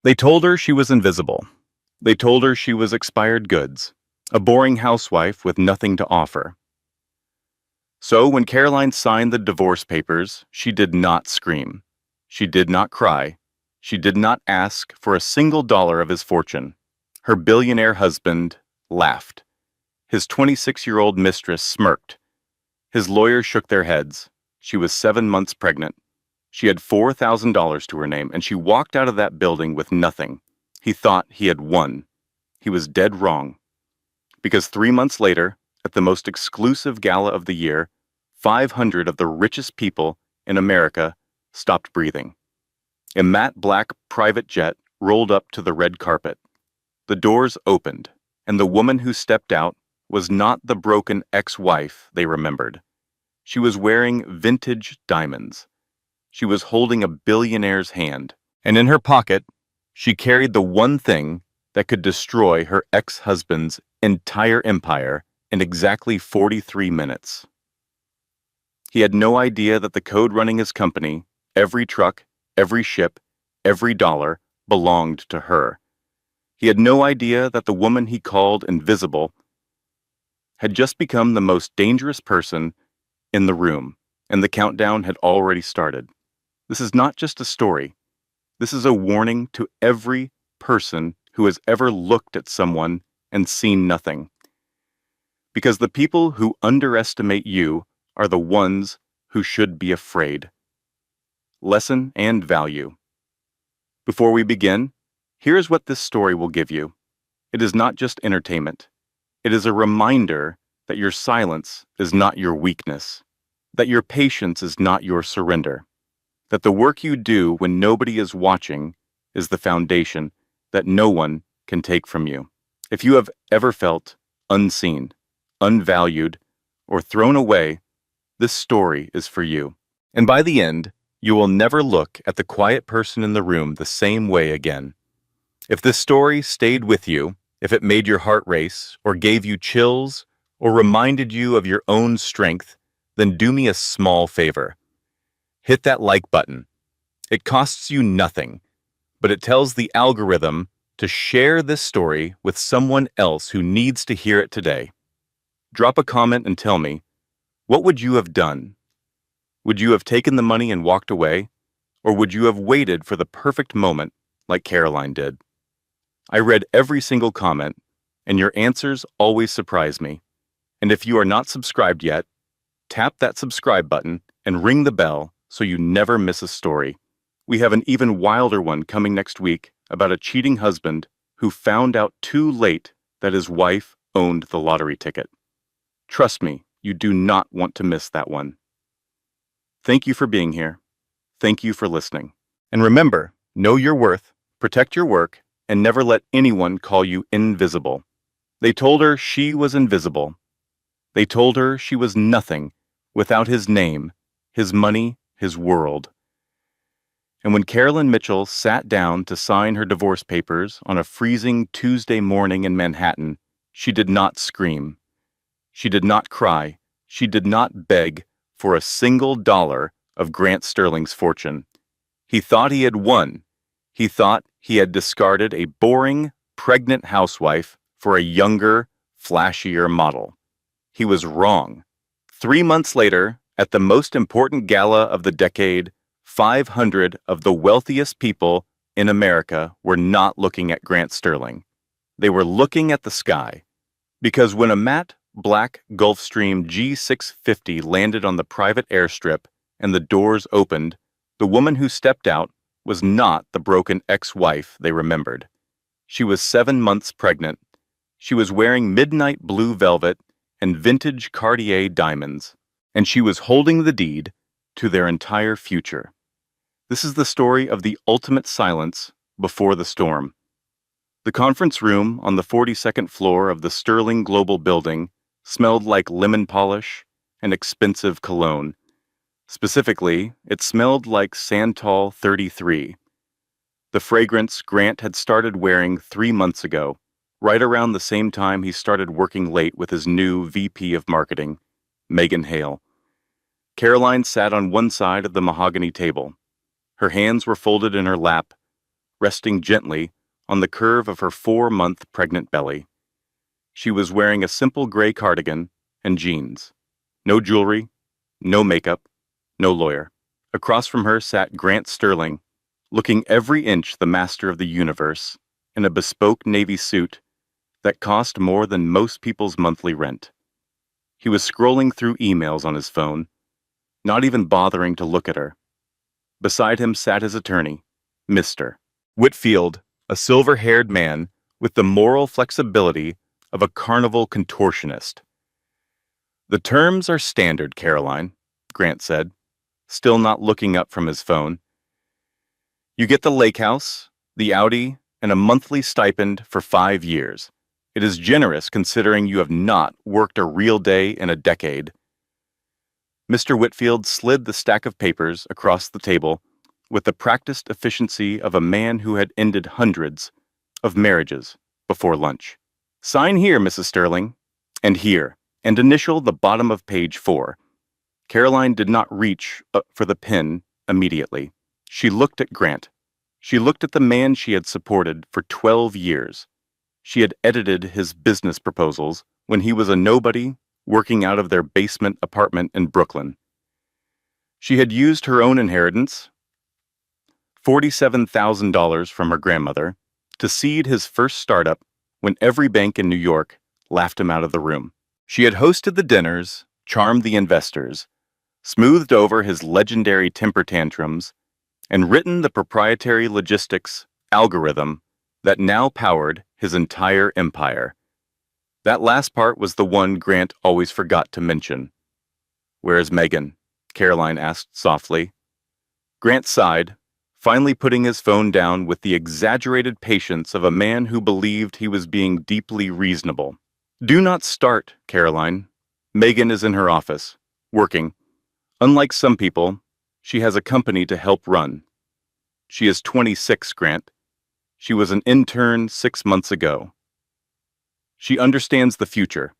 They told her she was invisible. They told her she was expired goods, a boring housewife with nothing to offer. So when Caroline signed the divorce papers, she did not scream. She did not cry. She did not ask for a single dollar of his fortune. Her billionaire husband laughed. His 26-year-old mistress smirked. His lawyers shook their heads. She was 7 months pregnant. She had $4,000 to her name, and she walked out of that building with nothing. He thought he had won. He was dead wrong. Because 3 months later, at the most exclusive gala of the year, 500 of the richest people in America stopped breathing. A matte black private jet rolled up to the red carpet. The doors opened, and the woman who stepped out was not the broken ex-wife they remembered. She was wearing vintage diamonds. She was holding a billionaire's hand, and in her pocket, she carried the one thing that could destroy her ex-husband's entire empire in exactly 43 minutes. He had no idea that the code running his company, every truck, every ship, every dollar, belonged to her. He had no idea that the woman he called invisible had just become the most dangerous person in the room, and the countdown had already started. This is not just a story. This is a warning to every person who has ever looked at someone and seen nothing. Because the people who underestimate you are the ones who should be afraid. Lesson and value. Before we begin, here is what this story will give you. It is not just entertainment. It is a reminder that your silence is not your weakness, that your patience is not your surrender, that the work you do when nobody is watching is the foundation that no one can take from you. If you have ever felt unseen, unvalued, or thrown away, this story is for you. And by the end, you will never look at the quiet person in the room the same way again. If this story stayed with you, if it made your heart race, or gave you chills, or reminded you of your own strength, then do me a small favor. Hit that like button. It costs you nothing, but it tells the algorithm to share this story with someone else who needs to hear it today. Drop a comment and tell me, what would you have done? Would you have taken the money and walked away? Or would you have waited for the perfect moment like Caroline did? I read every single comment, and your answers always surprise me. And if you are not subscribed yet, tap that subscribe button and ring the bell so you never miss a story. We have an even wilder one coming next week about a cheating husband who found out too late that his wife owned the lottery ticket. Trust me, you do not want to miss that one. Thank you for being here. Thank you for listening. And remember, know your worth, protect your work, and never let anyone call you invisible. They told her she was invisible. They told her she was nothing without his name, his money, his world. And when Carolyn Mitchell sat down to sign her divorce papers on a freezing Tuesday morning in Manhattan, she did not scream. She did not cry. She did not beg for a single dollar of Grant Sterling's fortune. He thought he had won. He thought he had discarded a boring, pregnant housewife for a younger, flashier model. He was wrong. 3 months later, at the most important gala of the decade, 500 of the wealthiest people in America were not looking at Grant Sterling. They were looking at the sky. Because when a matte black Gulfstream G650 landed on the private airstrip and the doors opened, the woman who stepped out was not the broken ex-wife they remembered. She was 7 months pregnant. She was wearing midnight blue velvet and vintage Cartier diamonds, and she was holding the deed to their entire future. This is the story of the ultimate silence before the storm. The conference room on the 42nd floor of the Sterling Global building smelled like lemon polish and expensive cologne. Specifically, it smelled like Santal 33, the fragrance Grant had started wearing 3 months ago, right around the same time he started working late with his new VP of Marketing, Megan Hale. Caroline sat on one side of the mahogany table. Her hands were folded in her lap, resting gently on the curve of her 4-month pregnant belly. She was wearing a simple gray cardigan and jeans. No jewelry, no makeup, no lawyer. Across from her sat Grant Sterling, looking every inch the master of the universe, in a bespoke navy suit that cost more than most people's monthly rent. He was scrolling through emails on his phone, not even bothering to look at her. Beside him sat his attorney, Mr. Whitfield, a silver-haired man with the moral flexibility of a carnival contortionist. "The terms are standard, Caroline," Grant said, still not looking up from his phone. "You get the lake house, the Audi, and a monthly stipend for 5 years. It is generous considering you have not worked a real day in a decade." Mr. Whitfield slid the stack of papers across the table with the practiced efficiency of a man who had ended hundreds of marriages before lunch. "Sign here, Mrs. Sterling, and here, and initial the bottom of page 4. Caroline did not reach for the pen immediately. She looked at Grant. She looked at the man she had supported for 12 years. She had edited his business proposals when he was a nobody working out of their basement apartment in Brooklyn. She had used her own inheritance, $47,000 from her grandmother, to seed his first startup when every bank in New York laughed him out of the room. She had hosted the dinners, charmed the investors, smoothed over his legendary temper tantrums, and written the proprietary logistics algorithm that now powered his entire empire. That last part was the one Grant always forgot to mention. "Where is Megan?" Caroline asked softly. Grant sighed, finally putting his phone down with the exaggerated patience of a man who believed he was being deeply reasonable. "Do not start, Caroline. Megan is in her office, working. Unlike some people, she has a company to help run. She is 26, Grant. She was an intern 6 months ago." "She understands the future,"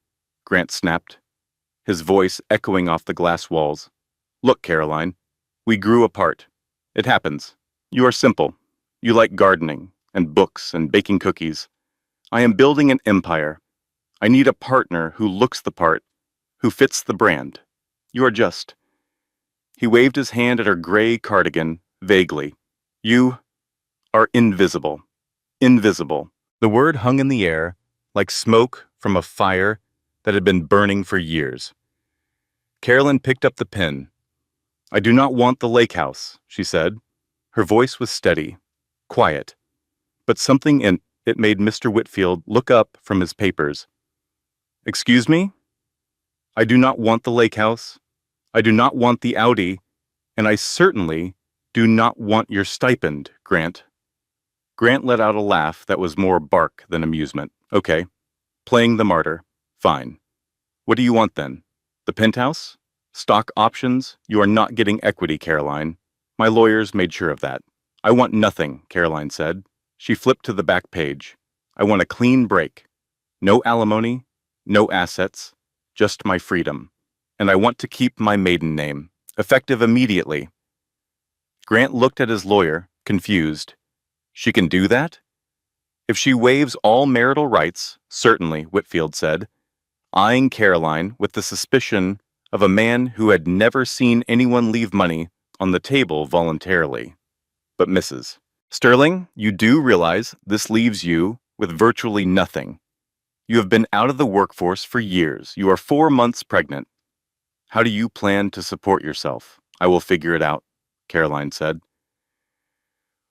Grant snapped, his voice echoing off the glass walls. "Look, Caroline, we grew apart. It happens. You are simple. You like gardening and books and baking cookies. I am building an empire. I need a partner who looks the part, who fits the brand. You are just—" He waved his hand at her gray cardigan, vaguely. "You are invisible. Invisible." The word hung in the air, like smoke from a fire that had been burning for years. Carolyn picked up the pen. "I do not want the lake house," she said. Her voice was steady, quiet, but something in it made Mr. Whitfield look up from his papers. "Excuse me? I do not want the lake house. I do not want the Audi, and I certainly do not want your stipend, Grant." Grant let out a laugh that was more bark than amusement. "Okay. Playing the martyr. Fine. What do you want then? The penthouse? Stock options? You are not getting equity, Caroline. My lawyers made sure of that." "I want nothing," Caroline said. She flipped to the back page. "I want a clean break. No alimony, no assets, just my freedom. And I want to keep my maiden name, effective immediately." Grant looked at his lawyer, confused. "She can do that?" "If she waives all marital rights, certainly," Whitfield said, eyeing Caroline with the suspicion of a man who had never seen anyone leave money on the table voluntarily. "But Mrs. Sterling, you do realize this leaves you with virtually nothing. You have been out of the workforce for years. You are 4 months pregnant. How do you plan to support yourself?" "I will figure it out," Caroline said.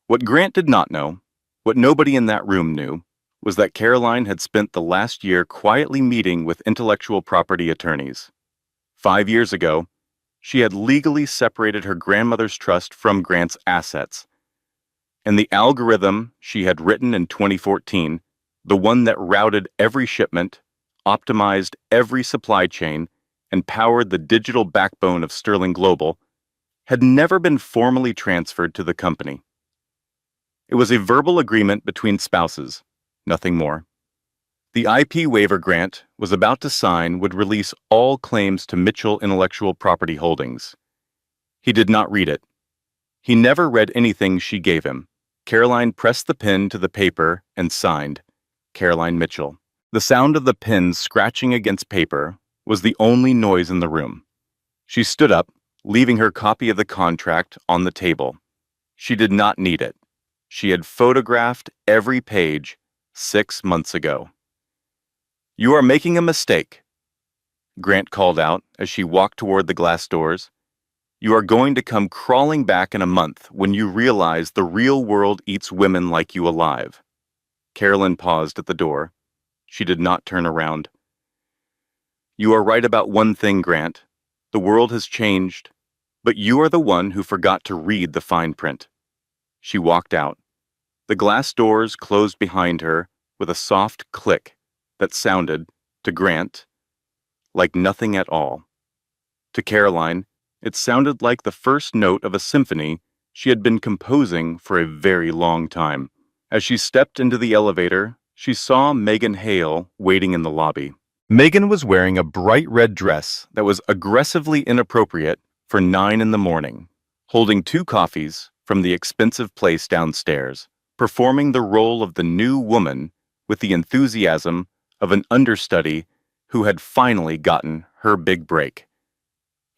What Grant did not know, what nobody in that room knew, was that Caroline had spent the last year quietly meeting with intellectual property attorneys. 5 years ago, she had legally separated her grandmother's trust from Grant's assets. And the algorithm she had written in 2014, the one that routed every shipment, optimized every supply chain, and powered the digital backbone of Sterling Global, had never been formally transferred to the company. It was a verbal agreement between spouses, nothing more. The IP waiver Grant was about to sign would release all claims to Mitchell Intellectual Property Holdings. He did not read it. He never read anything she gave him. Caroline pressed the pen to the paper and signed, Caroline Mitchell. The sound of the pen scratching against paper was the only noise in the room. She stood up, leaving her copy of the contract on the table. She did not need it. She had photographed every page 6 months ago. "You are making a mistake," Grant called out as she walked toward the glass doors. "You are going to come crawling back in a month when you realize the real world eats women like you alive." Carolyn paused at the door. She did not turn around. "You are right about one thing, Grant. The world has changed, but you are the one who forgot to read the fine print." She walked out. The glass doors closed behind her with a soft click that sounded, to Grant, like nothing at all. To Caroline, it sounded like the first note of a symphony she had been composing for a very long time. As she stepped into the elevator, she saw Megan Hale waiting in the lobby. Megan was wearing a bright red dress that was aggressively inappropriate for 9 in the morning, holding 2 coffees from the expensive place downstairs, performing the role of the new woman with the enthusiasm of an understudy who had finally gotten her big break.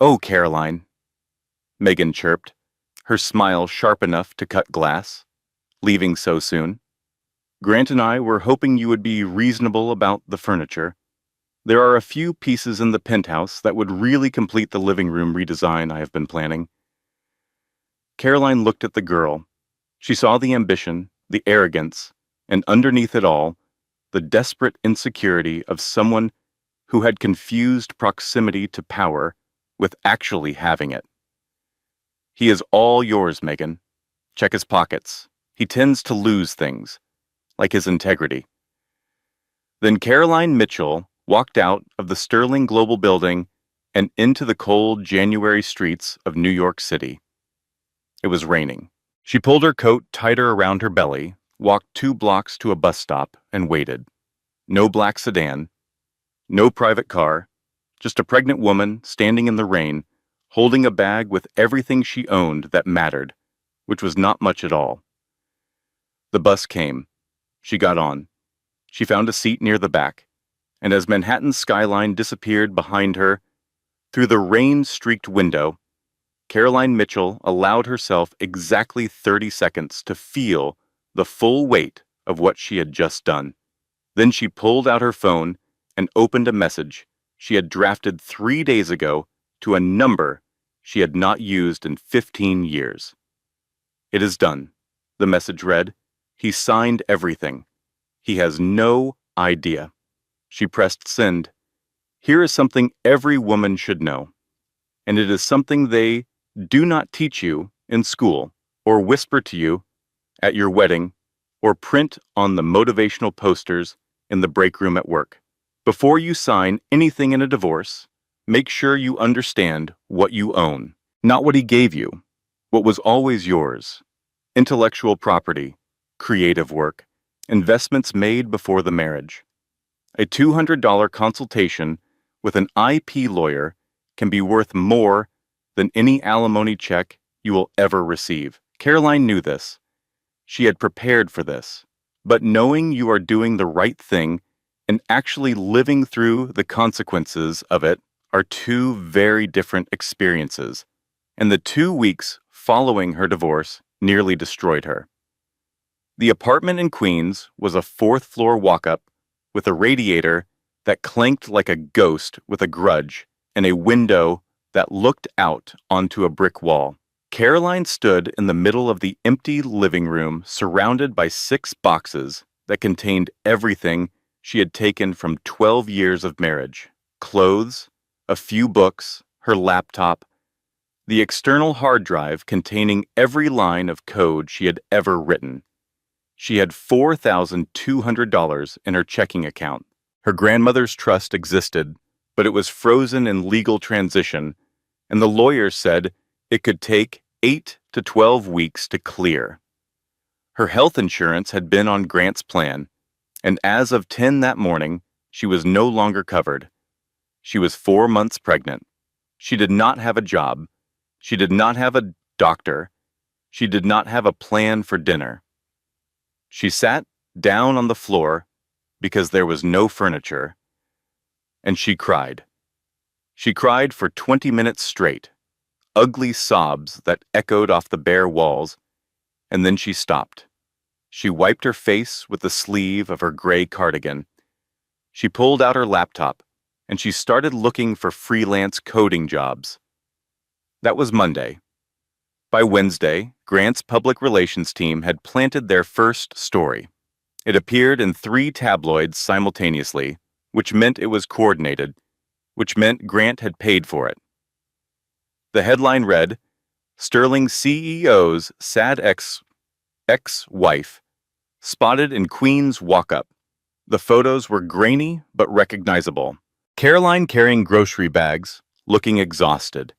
"Oh, Caroline," Megan chirped, her smile sharp enough to cut glass. "Leaving so soon? Grant and I were hoping you would be reasonable about the furniture. There are a few pieces in the penthouse that would really complete the living room redesign I have been planning." Caroline looked at the girl. She saw the ambition, the arrogance, and underneath it all, the desperate insecurity of someone who had confused proximity to power with actually having it. "He is all yours, Megan. Check his pockets. He tends to lose things, like his integrity." Then Caroline Mitchell walked out of the Sterling Global Building and into the cold January streets of New York City. It was raining. She pulled her coat tighter around her belly, walked 2 blocks to a bus stop, and waited. No black sedan, no private car, just a pregnant woman standing in the rain, holding a bag with everything she owned that mattered, which was not much at all. The bus came. She got on. She found a seat near the back, and as Manhattan's skyline disappeared behind her, through the rain-streaked window, Caroline Mitchell allowed herself exactly 30 seconds to feel the full weight of what she had just done. Then she pulled out her phone and opened a message she had drafted 3 days ago to a number she had not used in 15 years. "It is done," the message read. "He signed everything. He has no idea." She pressed send. Here is something every woman should know, and it is something they do not teach you in school, or whisper to you at your wedding, or print on the motivational posters in the break room at work. Before you sign anything in a divorce, make sure you understand what you own, not what he gave you, what was always yours: intellectual property, creative work, investments made before the marriage. A $200 consultation with an IP lawyer can be worth more than any alimony check you will ever receive. Caroline knew this. She had prepared for this. But knowing you are doing the right thing and actually living through the consequences of it are 2 very different experiences, and the 2 weeks following her divorce nearly destroyed her. The apartment in Queens was a 4th-floor walk-up with a radiator that clanked like a ghost with a grudge and a window that looked out onto a brick wall. Caroline stood in the middle of the empty living room surrounded by 6 boxes that contained everything she had taken from 12 years of marriage: clothes, a few books, her laptop, the external hard drive containing every line of code she had ever written. She had $4,200 in her checking account. Her grandmother's trust existed, but it was frozen in legal transition, and the lawyer said it could take 8 to 12 weeks to clear. Her health insurance had been on Grant's plan, and as of 10 that morning, she was no longer covered. She was 4 months pregnant. She did not have a job. She did not have a doctor. She did not have a plan for dinner. She sat down on the floor because there was no furniture, and she cried. She cried for 20 minutes straight, ugly sobs that echoed off the bare walls, and then she stopped. She wiped her face with the sleeve of her gray cardigan. She pulled out her laptop, and she started looking for freelance coding jobs. That was Monday. By Wednesday, Grant's public relations team had planted their first story. It appeared in 3 tabloids simultaneously, which meant it was coordinated, which meant Grant had paid for it. The headline read, "Sterling CEO's sad ex-wife spotted in Queens walk-up." The photos were grainy but recognizable. Caroline carrying grocery bags, looking exhausted.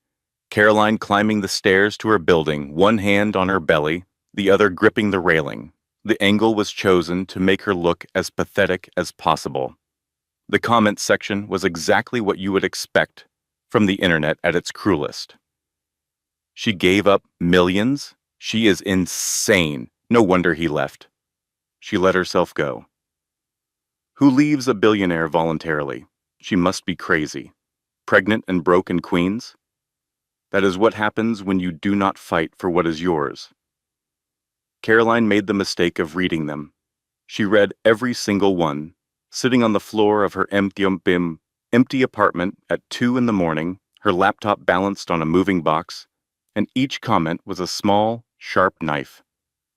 Caroline climbing the stairs to her building, one hand on her belly, the other gripping the railing. The angle was chosen to make her look as pathetic as possible. The comment section was exactly what you would expect from the internet at its cruelest. She gave up millions? She is insane. No wonder he left. She let herself go. Who leaves a billionaire voluntarily? She must be crazy. Pregnant and broke in Queens? That is what happens when you do not fight for what is yours. Caroline made the mistake of reading them. She read every single one, sitting on the floor of her empty apartment at 2 in the morning, her laptop balanced on a moving box, and each comment was a small, sharp knife.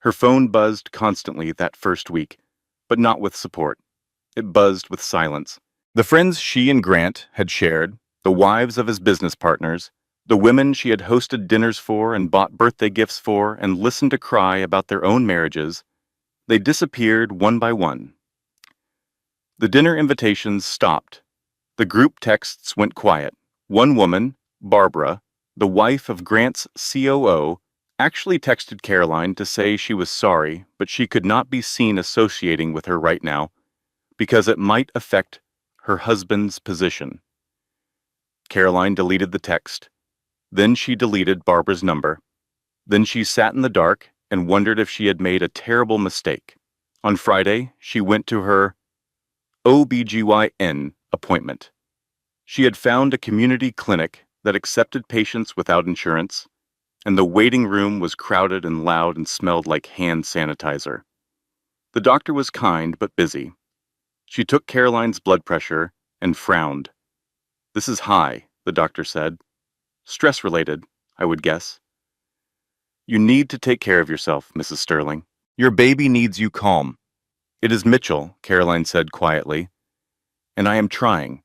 Her phone buzzed constantly that first week, but not with support. It buzzed with silence. The friends she and Grant had shared, the wives of his business partners, the women she had hosted dinners for and bought birthday gifts for and listened to cry about their own marriages, they disappeared one by one. The dinner invitations stopped. The group texts went quiet. One woman, Barbara, the wife of Grant's COO, actually texted Caroline to say she was sorry, but she could not be seen associating with her right now because it might affect her husband's position. Caroline deleted the text. Then she deleted Barbara's number. Then she sat in the dark and wondered if she had made a terrible mistake. On Friday, she went to her OBGYN appointment. She had found a community clinic that accepted patients without insurance, and the waiting room was crowded and loud and smelled like hand sanitizer. The doctor was kind but busy. She took Caroline's blood pressure and frowned. "This is high," the doctor said. "Stress-related, I would guess." "You need to take care of yourself, Mrs. Sterling. Your baby needs you calm." "It is Mitchell," Caroline said quietly, "and I am trying."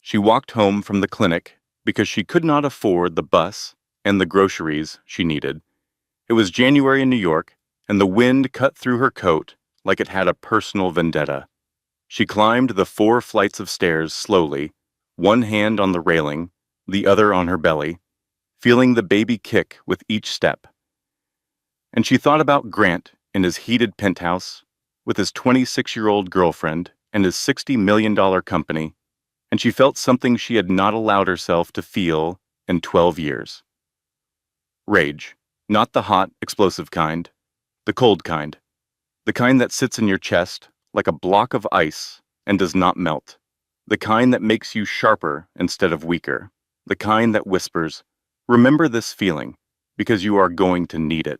She walked home from the clinic because she could not afford the bus and the groceries she needed. It was January in New York, and the wind cut through her coat like it had a personal vendetta. She climbed the 4 flights of stairs slowly, one hand on the railing, the other on her belly, feeling the baby kick with each step. And she thought about Grant in his heated penthouse, with his 26-year-old girlfriend and his $60 million company, and she felt something she had not allowed herself to feel in 12 years. Rage. Not the hot, explosive kind, the cold kind. The kind that sits in your chest like a block of ice and does not melt. The kind that makes you sharper instead of weaker. The kind that whispers, "Remember this feeling, because you are going to need it."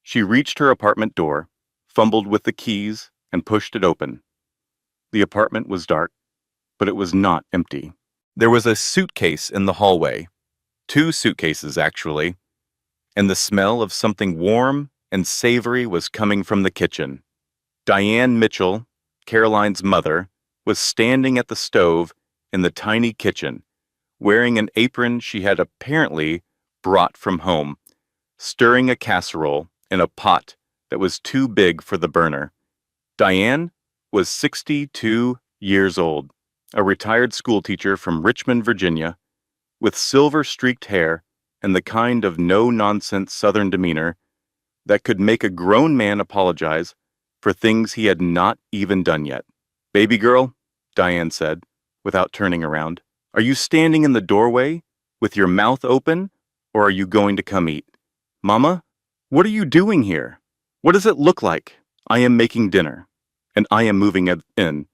She reached her apartment door, fumbled with the keys, and pushed it open. The apartment was dark, but it was not empty. There was a suitcase in the hallway. 2 suitcases, actually, and the smell of something warm and savory was coming from the kitchen. Diane Mitchell, Caroline's mother, was standing at the stove in the tiny kitchen, wearing an apron she had apparently brought from home, stirring a casserole in a pot that was too big for the burner. Diane was 62 years old, a retired schoolteacher from Richmond, Virginia, with silver-streaked hair and the kind of no-nonsense Southern demeanor that could make a grown man apologize for things he had not even done yet. "Baby girl," Diane said, without turning around, "are you standing in the doorway with your mouth open, or are you going to come eat?" "Mama, what are you doing here? What does it look like?" I am making dinner, and I am moving in.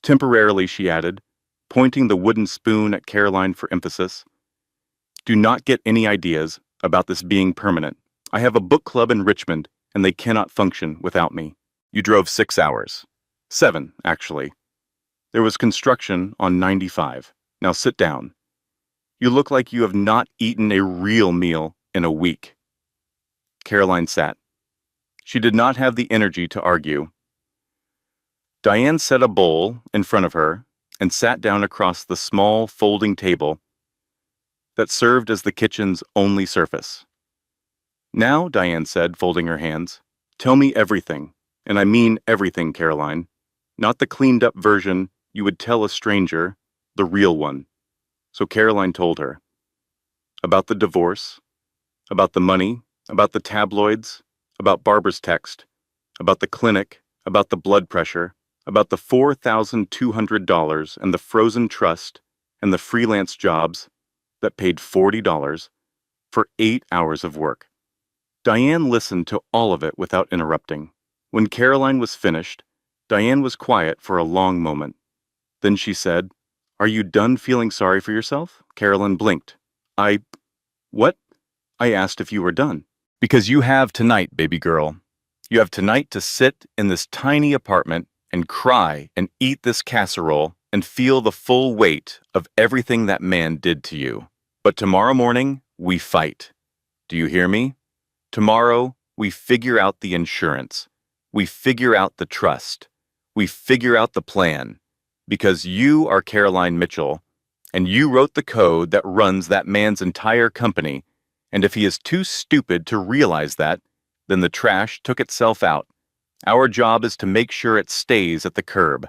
Temporarily, she added, pointing the wooden spoon at Caroline for emphasis. Do not get any ideas about this being permanent. I have a book club in Richmond, and they cannot function without me. You drove 6 hours. 7, actually. There was construction on 95. Now sit down. You look like you have not eaten a real meal in a week. Caroline sat. She did not have the energy to argue. Diane set a bowl in front of her and sat down across the small folding table that served as the kitchen's only surface. Now, Diane said, folding her hands, tell me everything, and I mean everything, Caroline. Not the cleaned-up version you would tell a stranger, the real one. So Caroline told her. About the divorce, about the money, about the tabloids, about Barbara's text, about the clinic, about the blood pressure, about the $4,200 and the frozen trust and the freelance jobs that paid $40 for 8 hours of work. Diane listened to all of it without interrupting. When Caroline was finished, Diane was quiet for a long moment. Then she said, Are you done feeling sorry for yourself? Caroline blinked. What? I asked if you were done. Because you have tonight, baby girl. You have tonight to sit in this tiny apartment and cry and eat this casserole and feel the full weight of everything that man did to you. But tomorrow morning, we fight. Do you hear me? Tomorrow, we figure out the insurance. We figure out the trust. We figure out the plan. Because you are Caroline Mitchell, and you wrote the code that runs that man's entire company, and if he is too stupid to realize that, then the trash took itself out. Our job is to make sure it stays at the curb.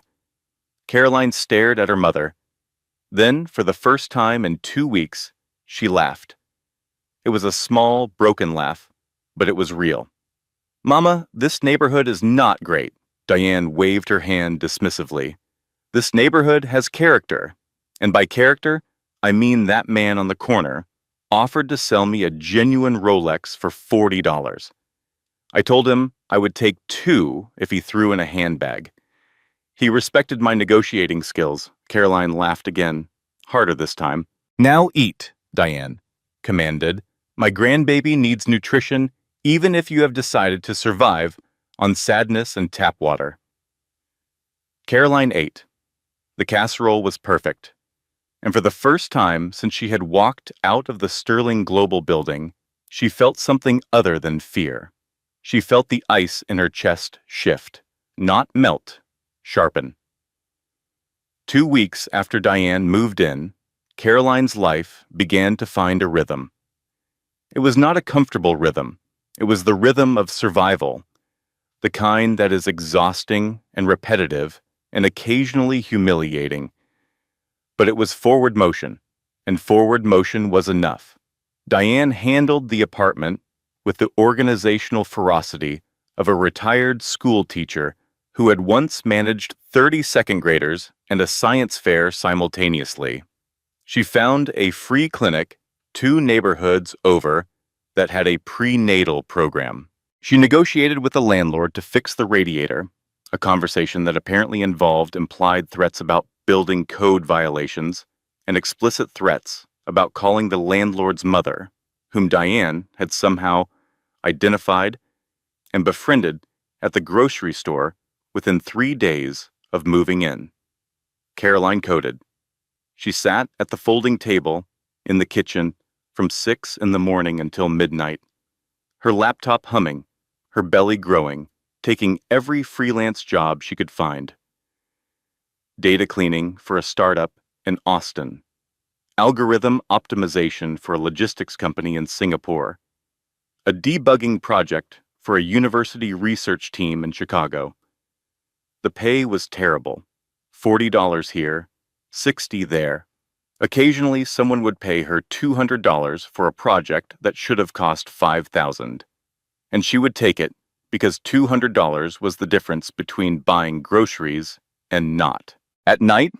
Caroline stared at her mother. Then, for the first time in 2 weeks, she laughed. It was a small, broken laugh, but it was real. Mama, this neighborhood is not great. Diane waved her hand dismissively. This neighborhood has character, and by character, I mean that man on the corner offered to sell me a genuine Rolex for $40. I told him I would take 2 if he threw in a handbag. He respected my negotiating skills. Caroline laughed again, harder this time. Now eat, Diane commanded. My grandbaby needs nutrition even if you have decided to survive on sadness and tap water. Caroline ate. The casserole was perfect. And for the first time since she had walked out of the Sterling Global building, she felt something other than fear. She felt the ice in her chest shift, not melt, sharpen. 2 weeks after Diane moved in, Caroline's life began to find a rhythm. It was not a comfortable rhythm. It was the rhythm of survival, the kind that is exhausting and repetitive and occasionally humiliating. But it was forward motion, and forward motion was enough. Diane handled the apartment with the organizational ferocity of a retired school teacher who had once managed 30 second graders and a science fair simultaneously. She found a free clinic 2 neighborhoods over that had a prenatal program. She negotiated with the landlord to fix the radiator, a conversation that apparently involved implied threats about building code violations and explicit threats about calling the landlord's mother, whom Diane had somehow identified and befriended at the grocery store within 3 days of moving in. Caroline coded. She sat at the folding table in the kitchen from 6 in the morning until midnight, her laptop humming, her belly growing, taking every freelance job she could find. Data cleaning for a startup in Austin, algorithm optimization for a logistics company in Singapore, a debugging project for a university research team in Chicago. The pay was terrible, $40 here, $60 there. Occasionally, someone would pay her $200 for a project that should have cost $5,000, and she would take it because $200 was the difference between buying groceries and not. At night,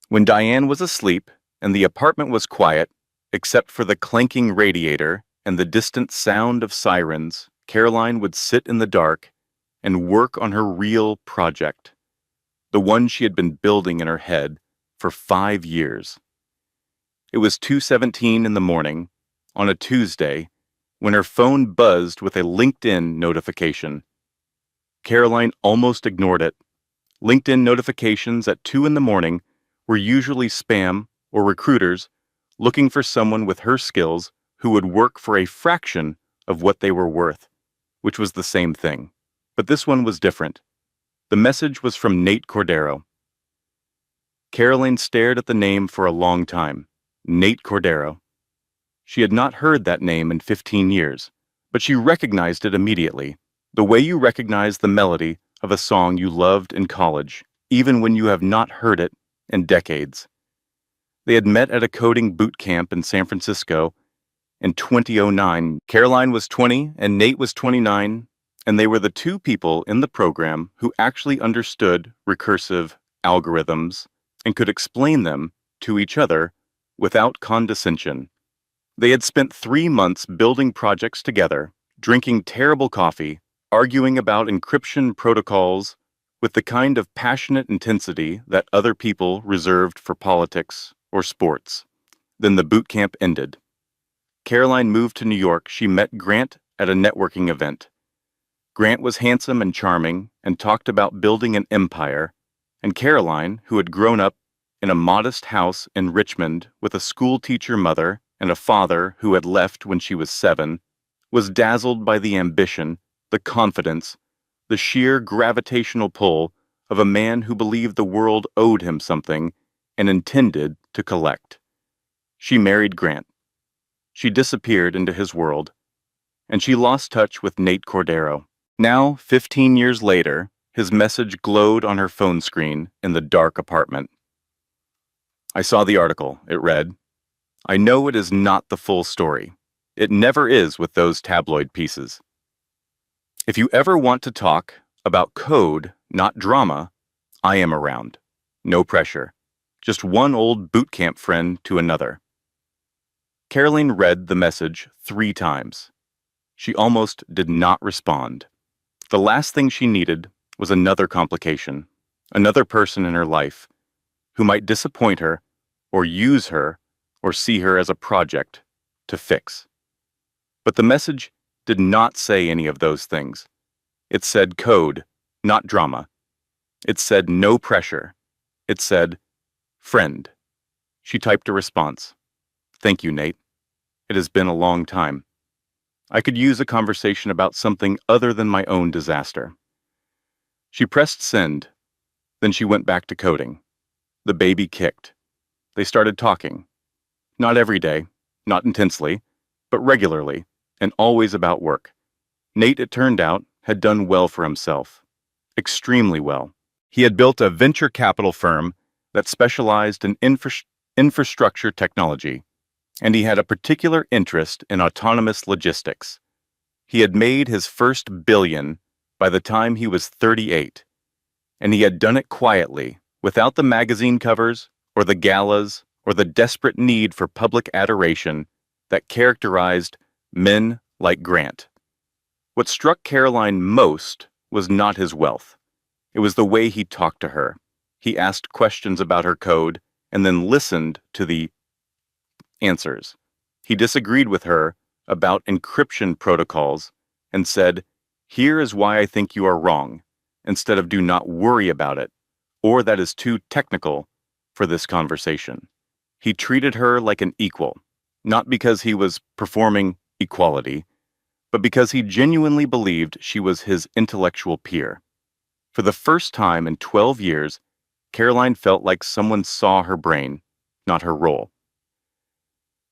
when Diane was asleep and the apartment was quiet, except for the clanking radiator and the distant sound of sirens, Caroline would sit in the dark and work on her real project, the one she had been building in her head for 5 years. It was 2:17 in the morning, on a Tuesday, when her phone buzzed with a LinkedIn notification. Caroline almost ignored it. LinkedIn notifications at 2 in the morning were usually spam or recruiters looking for someone with her skills who would work for a fraction of what they were worth, which was the same thing. But this one was different. The message was from Nate Cordero. Caroline stared at the name for a long time. Nate Cordero. She had not heard that name in 15 years, but she recognized it immediately, the way you recognize the melody of a song you loved in college, even when you have not heard it in decades. They had met at a coding boot camp in San Francisco in 2009. Caroline was 20 and Nate was 29, and they were the two people in the program who actually understood recursive algorithms and could explain them to each other without condescension. They had spent 3 months building projects together, drinking terrible coffee, arguing about encryption protocols with the kind of passionate intensity that other people reserved for politics or sports. Then the boot camp ended. Caroline moved to New York. She met Grant at a networking event. Grant was handsome and charming and talked about building an empire, and Caroline, who had grown up in a modest house in Richmond with a schoolteacher mother and a father who had left when she was 7, was dazzled by the ambition, the confidence, the sheer gravitational pull of a man who believed the world owed him something and intended to collect. She married Grant. She disappeared into his world, and she lost touch with Nate Cordero. Now, 15 years later, his message glowed on her phone screen in the dark apartment. I saw the article. It read, "I know it is not the full story. It never is with those tabloid pieces. If you ever want to talk about code, not drama, I am around. No pressure. Just one old boot camp friend to another." Caroline read the message 3 times. She almost did not respond. The last thing she needed was another complication, another person in her life who might disappoint her or use her or see her as a project to fix. But the message did not say any of those things. It said code, not drama. It said no pressure. It said, friend. She typed a response. Thank you, Nate. It has been a long time. I could use a conversation about something other than my own disaster. She pressed send. Then she went back to coding. The baby kicked. They started talking. Not every day, not intensely, but regularly, and always about work. Nate, it turned out, had done well for himself. Extremely well. He had built a venture capital firm that specialized in infrastructure technology, and he had a particular interest in autonomous logistics. He had made his first billion by the time he was 38, and he had done it quietly, without the magazine covers or the galas or the desperate need for public adoration that characterized men like Grant. What struck Caroline most was not his wealth. It was the way he talked to her. He asked questions about her code and then listened to the answers. He disagreed with her about encryption protocols and said, "Here is why I think you are wrong," instead of "do not worry about it," or "that is too technical for this conversation." He treated her like an equal, not because he was performing equality, but because he genuinely believed she was his intellectual peer. For the first time in 12 years, Caroline felt like someone saw her brain, not her role.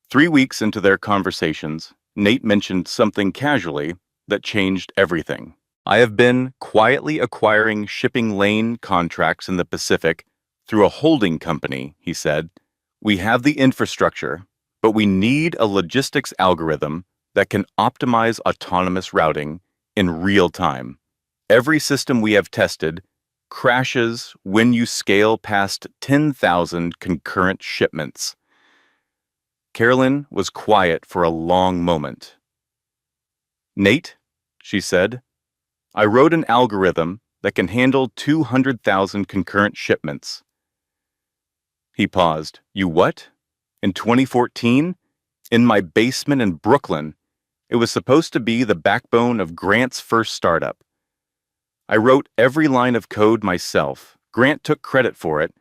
3 weeks into their conversations, Nate mentioned something casually that changed everything. "I have been quietly acquiring shipping lane contracts in the Pacific through a holding company," he said. "We have the infrastructure, but we need a logistics algorithm that can optimize autonomous routing in real time. Every system we have tested crashes when you scale past 10,000 concurrent shipments." Caroline was quiet for a long moment. "Nate," she said, I wrote an algorithm that can handle 200,000 concurrent shipments. He paused. You what? In 2014? In my basement in Brooklyn. It was supposed to be the backbone of Grant's first startup. I wrote every line of code myself. Grant took credit for it,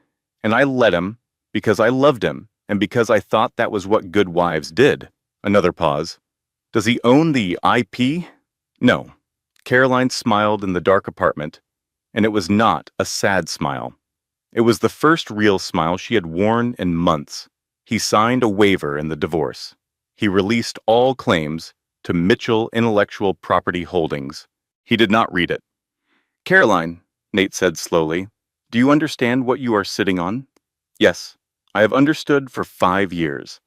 and I let him because I loved him and because I thought that was what good wives did. Another pause. Does he own the IP? No. Caroline smiled in the dark apartment, and it was not a sad smile. It was the first real smile she had worn in months. He signed a waiver in the divorce. He released all claims to Mitchell Intellectual Property Holdings. He did not read it. Caroline, Nate said slowly, do you understand what you are sitting on? Yes, I have understood for 5 years.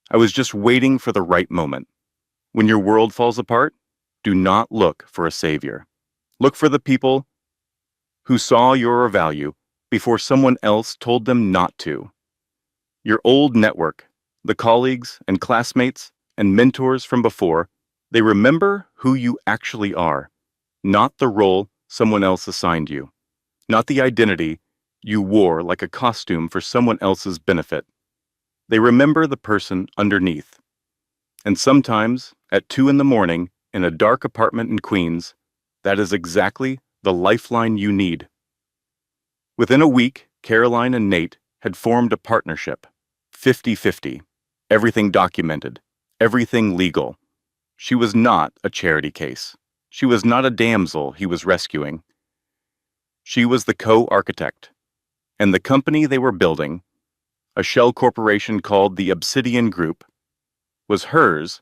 I was just waiting for the right moment. When your world falls apart, do not look for a savior. Look for the people who saw your value before someone else told them not to. Your old network, the colleagues and classmates and mentors from before, they remember who you actually are, not the role someone else assigned you, not the identity you wore like a costume for someone else's benefit. They remember the person underneath. And sometimes, at 2 in the morning, in a dark apartment in Queens, that is exactly the lifeline you need. Within a week, Caroline and Nate had formed a partnership, 50-50, everything documented, everything legal. She was not a charity case. She was not a damsel he was rescuing. She was the co-architect, and the company they were building, a shell corporation called the Obsidian Group, was hers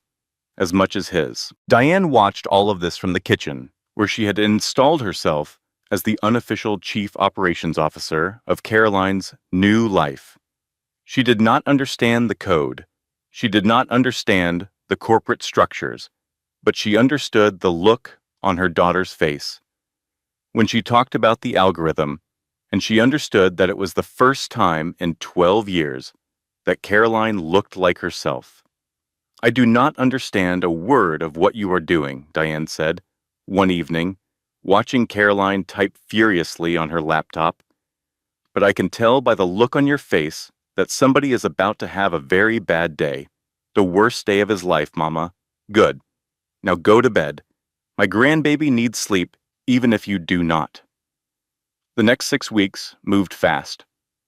as much as his. Diane watched all of this from the kitchen, where she had installed herself as the unofficial chief operations officer of Caroline's new life. She did not understand the code. She did not understand the corporate structures, but she understood the look on her daughter's face when she talked about the algorithm, and she understood that it was the first time in 12 years that Caroline looked like herself. I do not understand a word of what you are doing, Diane said, one evening, watching Caroline type furiously on her laptop. But I can tell by the look on your face that somebody is about to have a very bad day. The worst day of his life, Mama. Good. Now go to bed. My grandbaby needs sleep, even if you do not. The next 6 weeks moved fast.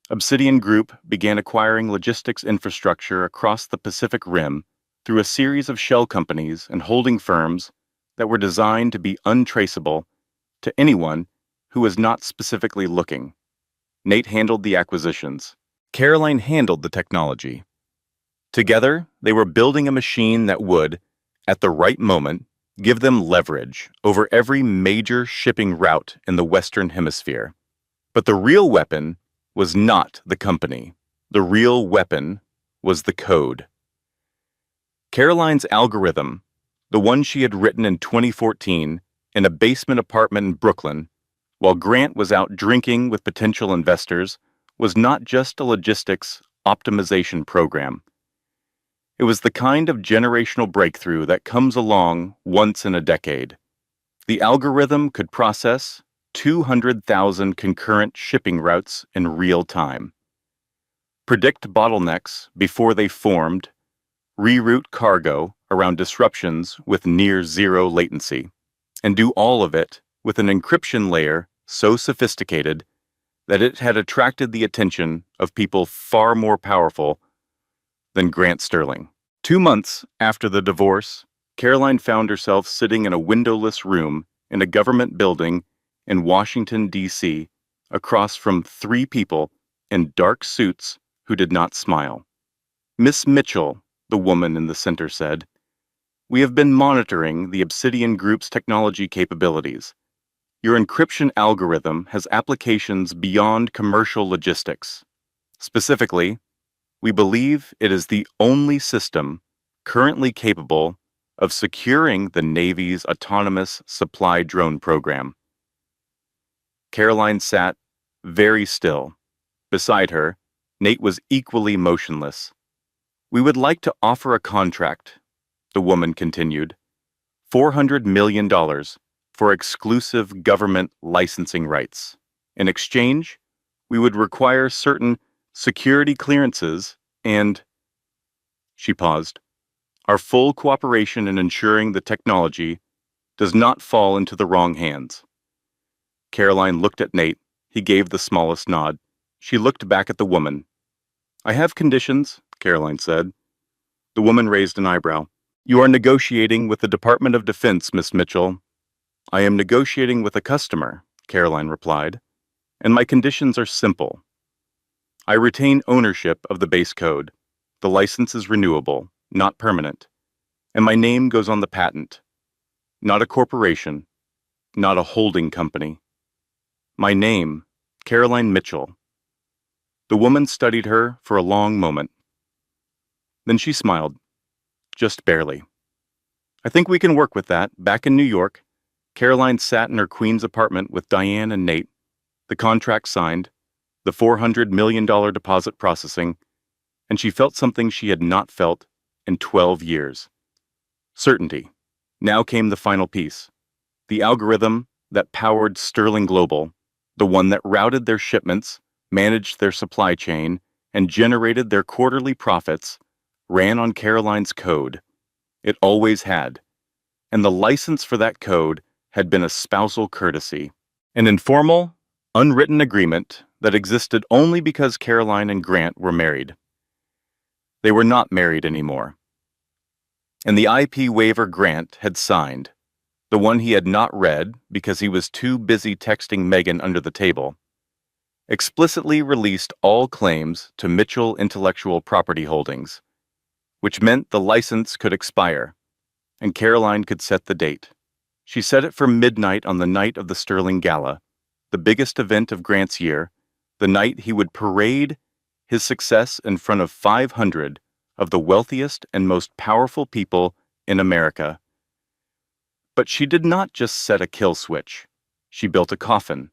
Obsidian Group began acquiring logistics infrastructure across the Pacific Rim through a series of shell companies and holding firms that were designed to be untraceable to anyone who was not specifically looking. Nate handled the acquisitions. Caroline handled the technology. Together, they were building a machine that would, at the right moment, give them leverage over every major shipping route in the Western Hemisphere. But the real weapon was not the company. The real weapon was the code. Caroline's algorithm, the one she had written in 2014 in a basement apartment in Brooklyn, while Grant was out drinking with potential investors, was not just a logistics optimization program. It was the kind of generational breakthrough that comes along once in a decade. The algorithm could process 200,000 concurrent shipping routes in real time, predict bottlenecks before they formed, reroute cargo around disruptions with near zero latency, and do all of it with an encryption layer so sophisticated that it had attracted the attention of people far more powerful than Grant Sterling. 2 months after the divorce, Caroline found herself sitting in a windowless room in a government building in Washington, D.C., across from 3 people in dark suits who did not smile. Miss Mitchell, the woman in the center said, we have been monitoring the Obsidian Group's technology capabilities. Your encryption algorithm has applications beyond commercial logistics. Specifically, we believe it is the only system currently capable of securing the Navy's autonomous supply drone program. Caroline sat very still. Beside her, Nate was equally motionless. We would like to offer a contract, the woman continued. $400 million for exclusive government licensing rights. In exchange, we would require certain security clearances and, she paused, our full cooperation in ensuring the technology does not fall into the wrong hands. Caroline looked at Nate. He gave the smallest nod. She looked back at the woman. I have conditions, Caroline said. The woman raised an eyebrow. You are negotiating with the Department of Defense, Miss Mitchell. I am negotiating with a customer, Caroline replied, and my conditions are simple. I retain ownership of the base code. The license is renewable, not permanent, and my name goes on the patent. Not a corporation, not a holding company. My name, Caroline Mitchell. The woman studied her for a long moment. Then she smiled, just barely. I think we can work with that. Back in New York, Caroline sat in her Queens apartment with Diane and Nate, the contract signed, the $400 million deposit processing, and she felt something she had not felt in 12 years. Certainty. Now came the final piece. The algorithm that powered Sterling Global, the one that routed their shipments, managed their supply chain, and generated their quarterly profits, ran on Caroline's code. It always had. And the license for that code had been a spousal courtesy, an informal, unwritten agreement that existed only because Caroline and Grant were married. They were not married anymore. And the IP waiver Grant had signed, the one he had not read because he was too busy texting Megan under the table, explicitly released all claims to Mitchell Intellectual Property Holdings, which meant the license could expire, and Caroline could set the date. She set it for midnight on the night of the Sterling Gala, the biggest event of Grant's year, the night he would parade his success in front of 500 of the wealthiest and most powerful people in America. But she did not just set a kill switch. She built a coffin,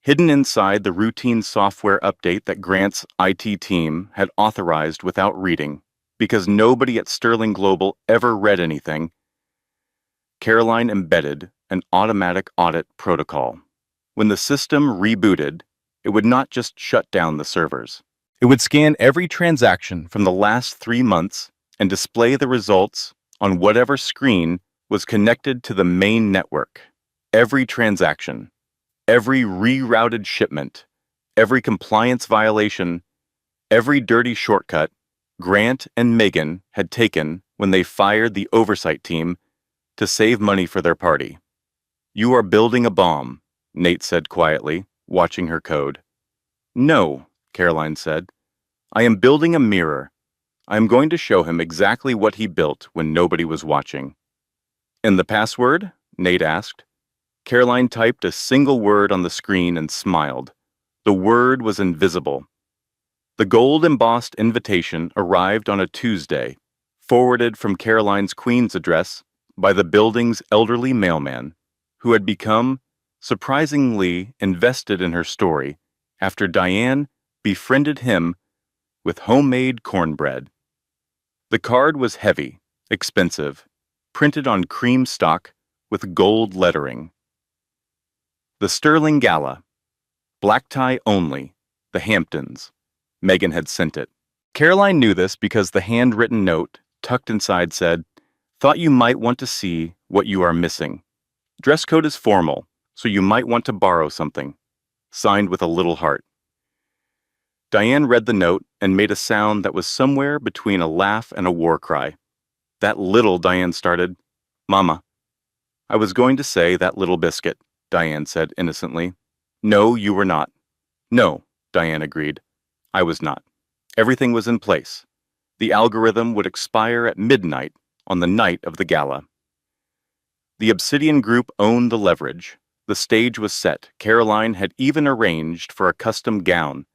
hidden inside the routine software update that Grant's IT team had authorized without reading, because nobody at Sterling Global ever read anything. Caroline embedded an automatic audit protocol. When the system rebooted, it would not just shut down the servers. It would scan every transaction from the last 3 months and display the results on whatever screen was connected to the main network. Every transaction, every rerouted shipment, every compliance violation, every dirty shortcut Grant and Megan had taken when they fired the oversight team to save money for their party. You are building a bomb, Nate said quietly, watching her code. No, Caroline said. I am building a mirror. I am going to show him exactly what he built when nobody was watching. And the password? Nate asked. Caroline typed a single word on the screen and smiled. The word was invisible. The gold-embossed invitation arrived on a Tuesday, forwarded from Caroline's Queens address by the building's elderly mailman, who had become surprisingly invested in her story after Diane befriended him with homemade cornbread. The card was heavy, expensive, printed on cream stock with gold lettering. The Sterling Gala, black tie only, the Hamptons. Megan had sent it. Caroline knew this because the handwritten note, tucked inside, said, Thought you might want to see what you are missing. Dress code is formal, so you might want to borrow something. Signed with a little heart. Diane read the note and made a sound that was somewhere between a laugh and a war cry. That little, Diane started. Mama. I was going to say that little biscuit, Diane said innocently. No, you were not. No, Diane agreed. I was not. Everything was in place. The algorithm would expire at midnight on the night of the gala. The Obsidian Group owned the leverage. The stage was set. Caroline had even arranged for a custom gown,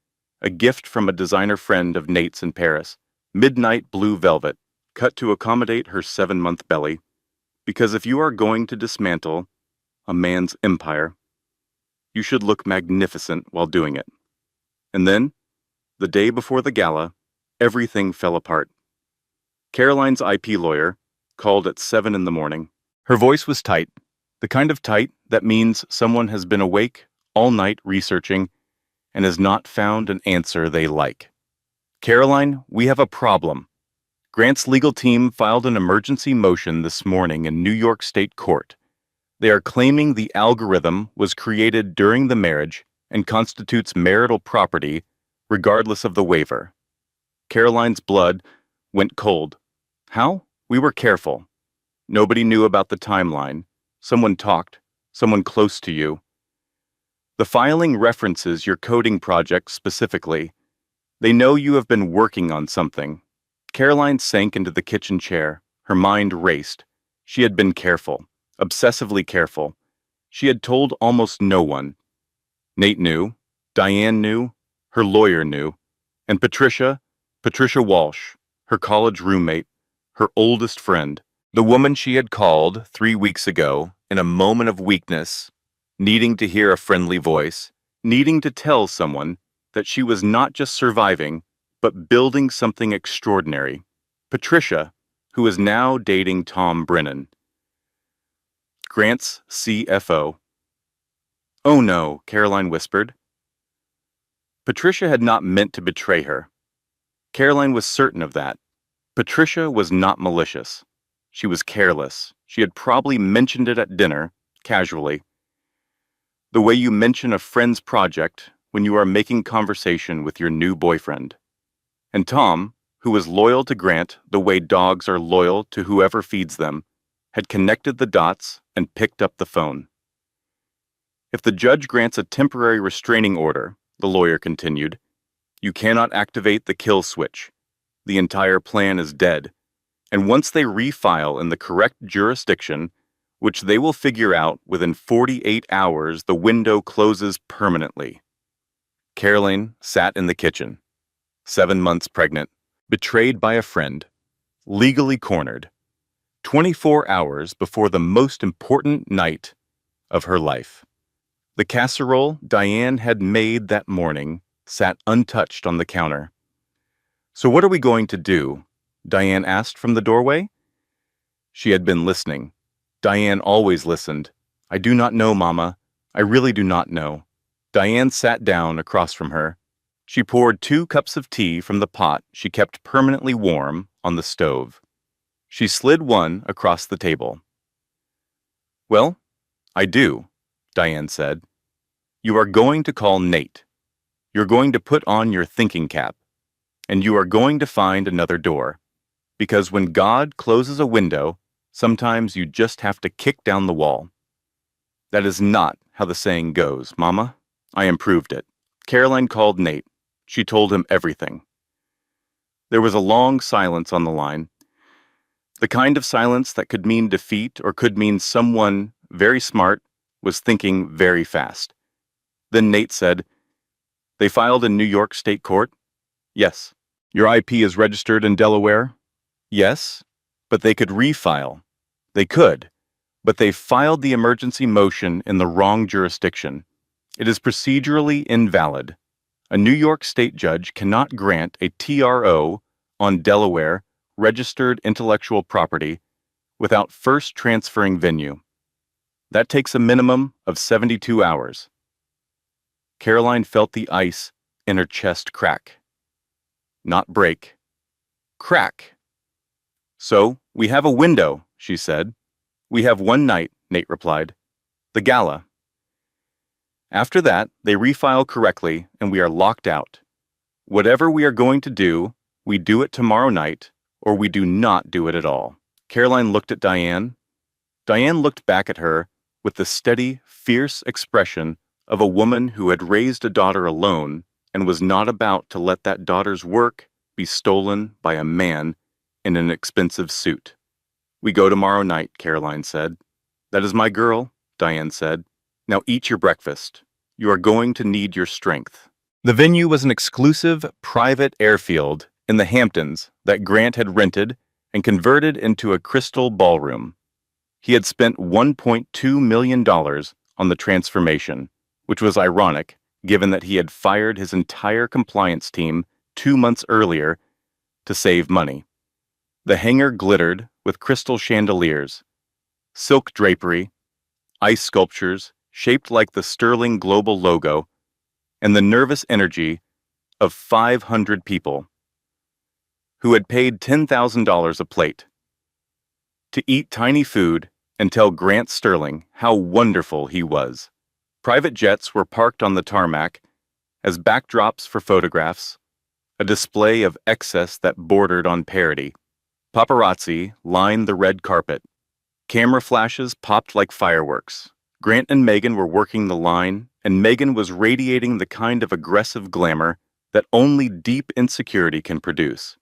a gift from a designer friend of Nate's in Paris, midnight blue velvet, cut to accommodate her 7-month belly. Because if you are going to dismantle a man's empire, you should look magnificent while doing it. And then, the day before the gala, everything fell apart. Caroline's IP lawyer called at 7 in the morning. Her voice was tight, the kind of tight that means someone has been awake all night researching and has not found an answer they like. Caroline, we have a problem. Grant's legal team filed an emergency motion this morning in New York State Court. They are claiming the algorithm was created during the marriage and constitutes marital property, regardless of the waiver. Caroline's blood went cold. How? We were careful. Nobody knew about the timeline. Someone talked. Someone close to you. The filing references your coding project specifically. They know you have been working on something. Caroline sank into the kitchen chair. Her mind raced. She had been careful, obsessively careful. She had told almost no one. Nate knew, Diane knew, her lawyer knew, and Patricia Walsh, her college roommate, her oldest friend, the woman she had called 3 weeks ago in a moment of weakness, needing to hear a friendly voice, needing to tell someone that she was not just surviving, but building something extraordinary. Patricia, who is now dating Tom Brennan, Grant's CFO. "Oh no," Caroline whispered. Patricia had not meant to betray her. Caroline was certain of that. Patricia was not malicious. She was careless. She had probably mentioned it at dinner, casually. The way you mention a friend's project when you are making conversation with your new boyfriend. And Tom, who was loyal to Grant the way dogs are loyal to whoever feeds them, had connected the dots and picked up the phone. "If the judge grants a temporary restraining order," the lawyer continued, "you cannot activate the kill switch. The entire plan is dead. And once they refile in the correct jurisdiction, which they will figure out within 48 hours, the window closes permanently." Caroline sat in the kitchen, 7 months pregnant, betrayed by a friend, legally cornered, 24 hours before the most important night of her life. The casserole Diane had made that morning sat untouched on the counter. "So what are we going to do?" Diane asked from the doorway. She had been listening. Diane always listened. "I do not know, Mama. I really do not know." Diane sat down across from her. She poured 2 cups of tea from the pot she kept permanently warm on the stove. She slid one across the table. "Well, I do," Diane said. "You are going to call Nate. You're going to put on your thinking cap. And you are going to find another door. Because when God closes a window, sometimes you just have to kick down the wall." "That is not how the saying goes, Mama. I improved it." Caroline called Nate. She told him everything. There was a long silence on the line. The kind of silence that could mean defeat or could mean someone very smart was thinking very fast. Then Nate said, "They filed in New York State Court?" "Yes." "Your IP is registered in Delaware?" "Yes, but they could refile." "They could, but they filed the emergency motion in the wrong jurisdiction. It is procedurally invalid. A New York State judge cannot grant a TRO on Delaware registered intellectual property without first transferring venue. That takes a minimum of 72 hours. Caroline felt the ice in her chest crack. Not break. Crack. "So, we have a window," she said. "We have one night," Nate replied. "The Gala. After that, they refile correctly and we are locked out. Whatever we are going to do, we do it tomorrow night or we do not do it at all." Caroline looked at Diane. Diane looked back at her with the steady, fierce expression of a woman who had raised a daughter alone and was not about to let that daughter's work be stolen by a man in an expensive suit. "We go tomorrow night," Caroline said. "That is my girl," Diane said. "Now eat your breakfast. You are going to need your strength." The venue was an exclusive, private airfield in the Hamptons that Grant had rented and converted into a crystal ballroom. He had spent $1.2 million on the transformation, which was ironic given that he had fired his entire compliance team 2 months earlier to save money. The hangar glittered with crystal chandeliers, silk drapery, ice sculptures shaped like the Sterling Global logo, and the nervous energy of 500 people who had paid $10,000 a plate to eat tiny food and tell Grant Sterling how wonderful he was. Private jets were parked on the tarmac as backdrops for photographs, a display of excess that bordered on parody. Paparazzi lined the red carpet. Camera flashes popped like fireworks. Grant and Megan were working the line, and Megan was radiating the kind of aggressive glamour that only deep insecurity can produce.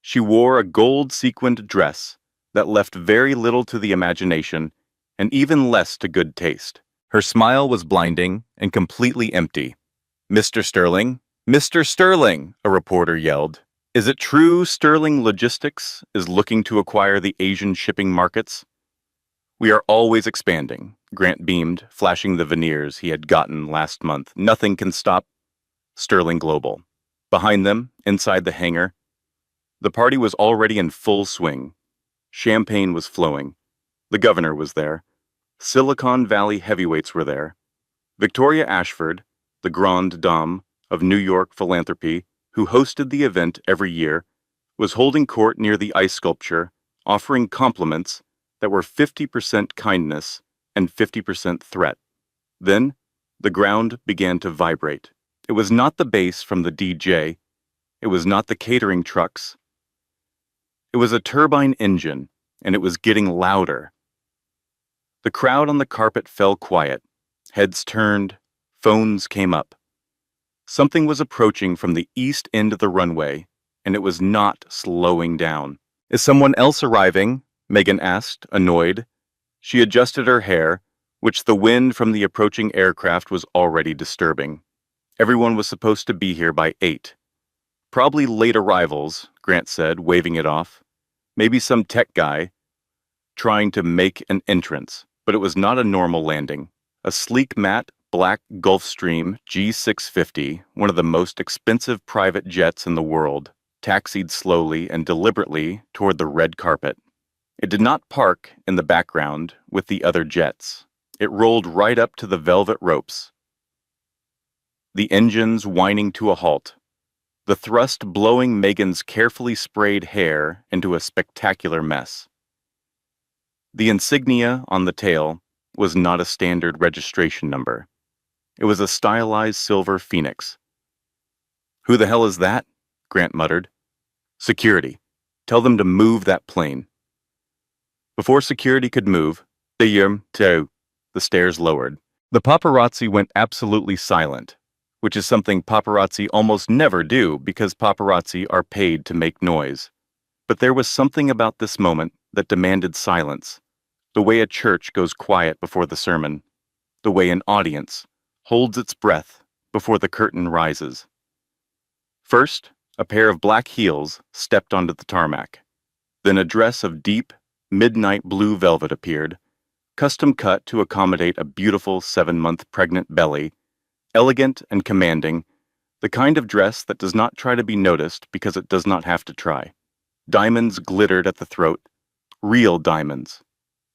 She wore a gold-sequined dress that left very little to the imagination and even less to good taste. Her smile was blinding and completely empty. "Mr. Sterling? Mr. Sterling!" a reporter yelled. "Is it true Sterling Logistics is looking to acquire the Asian shipping markets?" "We are always expanding," Grant beamed, flashing the veneers he had gotten last month. "Nothing can stop Sterling Global." Behind them, inside the hangar, the party was already in full swing. Champagne was flowing. The governor was there. Silicon Valley heavyweights were there. Victoria Ashford, the grande dame of New York philanthropy, who hosted the event every year, was holding court near the ice sculpture, offering compliments that were 50% kindness and 50% threat. Then, the ground began to vibrate. It was not the bass from the DJ. It was not the catering trucks. It was a turbine engine, and it was getting louder. The crowd on the carpet fell quiet. Heads turned. Phones came up. Something was approaching from the east end of the runway, and it was not slowing down. "Is someone else arriving?" Megan asked, annoyed. She adjusted her hair, which the wind from the approaching aircraft was already disturbing. Everyone was supposed to be here by 8. "Probably late arrivals," Grant said, waving it off. "Maybe some tech guy trying to make an entrance." But it was not a normal landing. A sleek matte black Gulfstream G650, one of the most expensive private jets in the world, taxied slowly and deliberately toward the red carpet. It did not park in the background with the other jets. It rolled right up to the velvet ropes, the engines whining to a halt, the thrust blowing Megan's carefully sprayed hair into a spectacular mess. The insignia on the tail was not a standard registration number. It was a stylized silver phoenix. "Who the hell is that?" Grant muttered. "Security. Tell them to move that plane." Before security could move, the stairs lowered. The paparazzi went absolutely silent, which is something paparazzi almost never do because paparazzi are paid to make noise. But there was something about this moment that demanded silence, the way a church goes quiet before the sermon, the way an audience holds its breath before the curtain rises. First, a pair of black heels stepped onto the tarmac. Then a dress of deep, midnight blue velvet appeared, custom cut to accommodate a beautiful 7-month pregnant belly, elegant and commanding, the kind of dress that does not try to be noticed because it does not have to try. Diamonds glittered at the throat, real diamonds,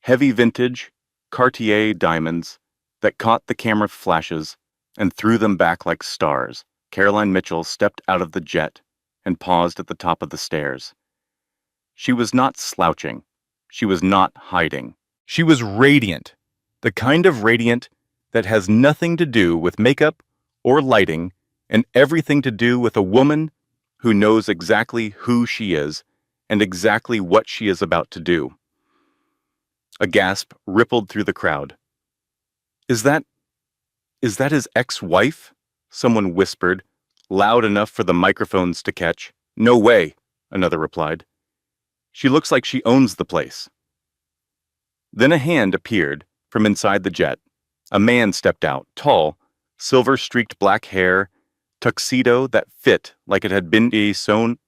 heavy vintage, Cartier diamonds that caught the camera flashes and threw them back like stars. Caroline Mitchell stepped out of the jet and paused at the top of the stairs. She was not slouching. She was not hiding. She was radiant, the kind of radiant that has nothing to do with makeup or lighting and everything to do with a woman who knows exactly who she is and exactly what she is about to do. A gasp rippled through the crowd. Is that his ex-wife?" Someone whispered, loud enough for the microphones to catch. "No way," another replied. "She looks like she owns the place." Then a hand appeared from inside the jet. A man stepped out, tall, silver-streaked black hair, tuxedo that fit like it had been sewn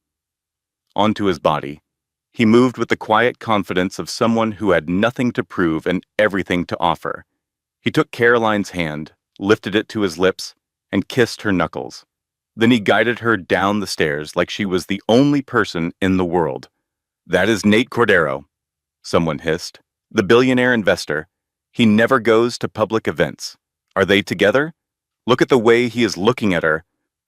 onto his body. He moved with the quiet confidence of someone who had nothing to prove and everything to offer. He took Caroline's hand, lifted it to his lips, and kissed her knuckles. Then he guided her down the stairs like she was the only person in the world. "That is Nate Cordero," someone hissed. "The billionaire investor. He never goes to public events. Are they together? Look at the way he is looking at her.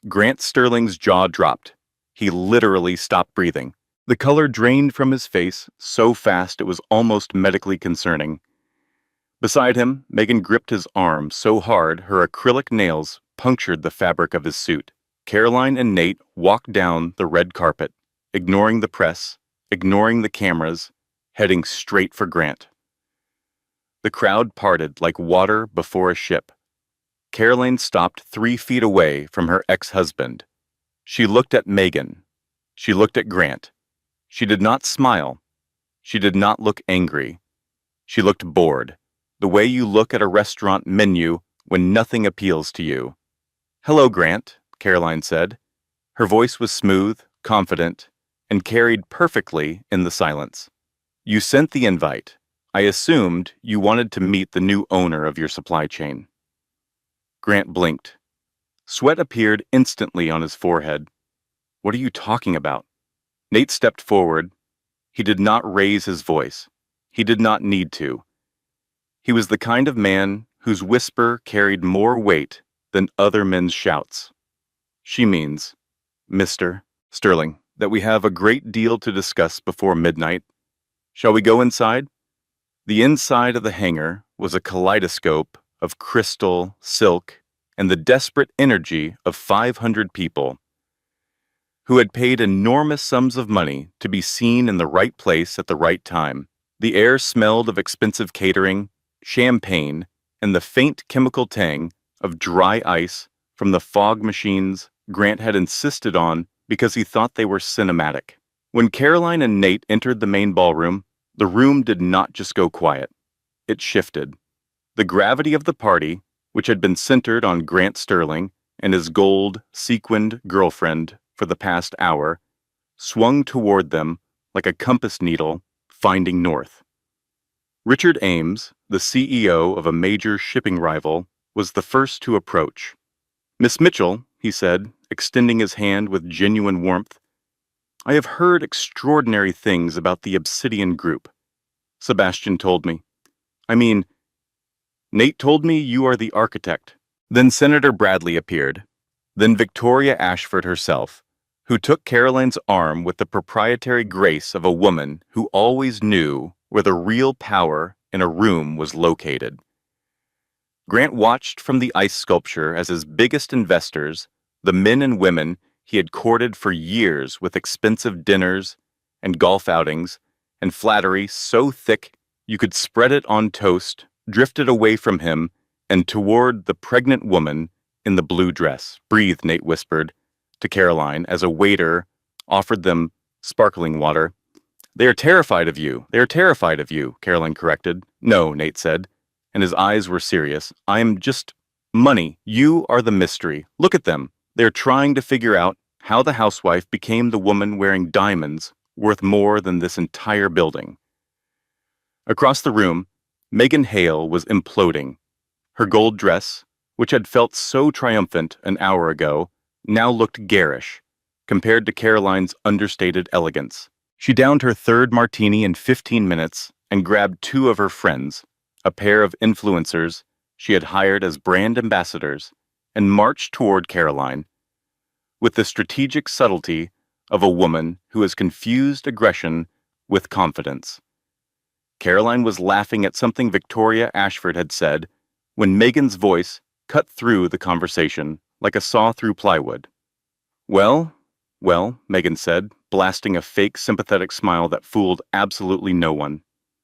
Grant Sterling's jaw dropped. He literally stopped breathing. The color drained from his face so fast it was almost medically concerning. Beside him, Megan gripped his arm so hard her acrylic nails punctured the fabric of his suit. Caroline and Nate walked down the red carpet, ignoring the press, ignoring the cameras, heading straight for Grant. The crowd parted like water before a ship. Caroline stopped 3 feet away from her ex-husband. She looked at Megan. She looked at Grant. She did not smile. She did not look angry. She looked bored, the way you look at a restaurant menu when nothing appeals to you. "Hello, Grant," Caroline said. Her voice was smooth, confident, and carried perfectly in the silence. "You sent the invite. I assumed you wanted to meet the new owner of your supply chain." Grant blinked. Sweat appeared instantly on his forehead. "What are you talking about?" Nate stepped forward. He did not raise his voice. He did not need to. He was the kind of man whose whisper carried more weight than other men's shouts. "She means, Mr. Sterling, that we have a great deal to discuss before midnight. Shall we go inside?" The inside of the hangar was a kaleidoscope of crystal, silk, and the desperate energy of 500 people who had paid enormous sums of money to be seen in the right place at the right time. The air smelled of expensive catering, champagne, and the faint chemical tang of dry ice from the fog machines Grant had insisted on because he thought they were cinematic. When Caroline and Nate entered the main ballroom, the room did not just go quiet. It shifted. The gravity of the party, which had been centered on Grant Sterling and his gold, sequined girlfriend for the past hour, swung toward them like a compass needle finding north. Richard Ames, the CEO of a major shipping rival, was the first to approach. "Miss Mitchell," he said, extending his hand with genuine warmth, "I have heard extraordinary things about the Obsidian Group. Sebastian told me. Nate told me you are the architect." Then Senator Bradley appeared. Then Victoria Ashford herself, who took Caroline's arm with the proprietary grace of a woman who always knew where the real power in a room was located. Grant watched from the ice sculpture as his biggest investors, the men and women he had courted for years with expensive dinners and golf outings and flattery so thick you could spread it on toast, drifted away from him and toward the pregnant woman in the blue dress. "Breathe," Nate whispered to Caroline as a waiter offered them sparkling water. "They are terrified of you. They are terrified of you," Caroline corrected. "No," Nate said, and his eyes were serious. "I am just money. You are the mystery. Look at them. They're trying to figure out how the housewife became the woman wearing diamonds worth more than this entire building." Across the room, Megan Hale was imploding. Her gold dress, which had felt so triumphant an hour ago, now looked garish compared to Caroline's understated elegance. She downed her third martini in 15 minutes and grabbed 2 of her friends, a pair of influencers she had hired as brand ambassadors, and marched toward Caroline with the strategic subtlety of a woman who has confused aggression with confidence. Caroline was laughing at something Victoria Ashford had said when Megan's voice cut through the conversation like a saw through plywood. Well, Megan said, blasting a fake sympathetic smile that fooled absolutely no one.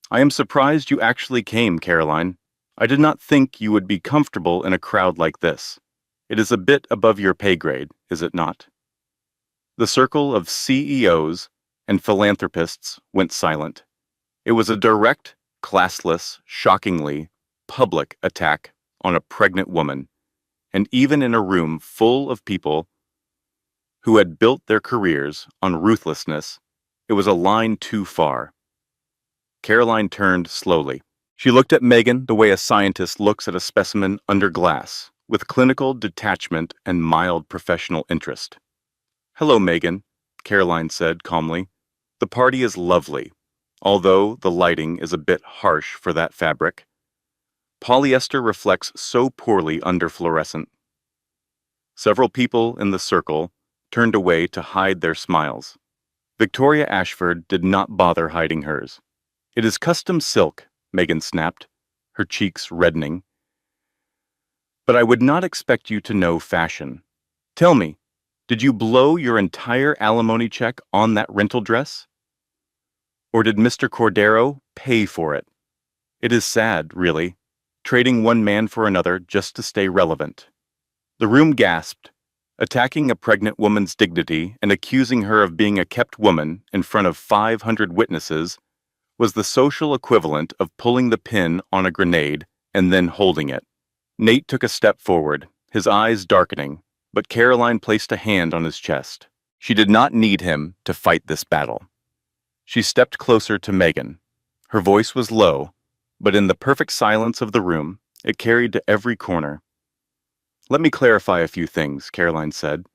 "I am surprised you actually came, Caroline. I did not think you would be comfortable in a crowd like this. It is a bit above your pay grade, is it not?" The circle of CEOs and philanthropists went silent. It was a direct, classless, shockingly public attack on a pregnant woman, and even in a room full of people who had built their careers on ruthlessness, it was a line too far. Caroline turned slowly. She looked at Megan the way a scientist looks at a specimen under glass, with clinical detachment and mild professional interest. "Hello, Megan," Caroline said calmly. "The party is lovely, although the lighting is a bit harsh for that fabric. Polyester reflects so poorly under fluorescent. Several people in the circle turned away to hide their smiles. Victoria Ashford did not bother hiding hers. "It is custom silk," Megan snapped, her cheeks reddening. "But I would not expect you to know fashion. Tell me, did you blow your entire alimony check on that rental dress? Or did Mr. Cordero pay for it? It is sad, really, trading one man for another just to stay relevant." The room gasped. Attacking a pregnant woman's dignity and accusing her of being a kept woman in front of 500 witnesses was the social equivalent of pulling the pin on a grenade and then holding it. Nate took a step forward, his eyes darkening, but Caroline placed a hand on his chest. She did not need him to fight this battle. She stepped closer to Megan. Her voice was low, but in the perfect silence of the room, it carried to every corner. "Let me clarify a few things," Caroline said.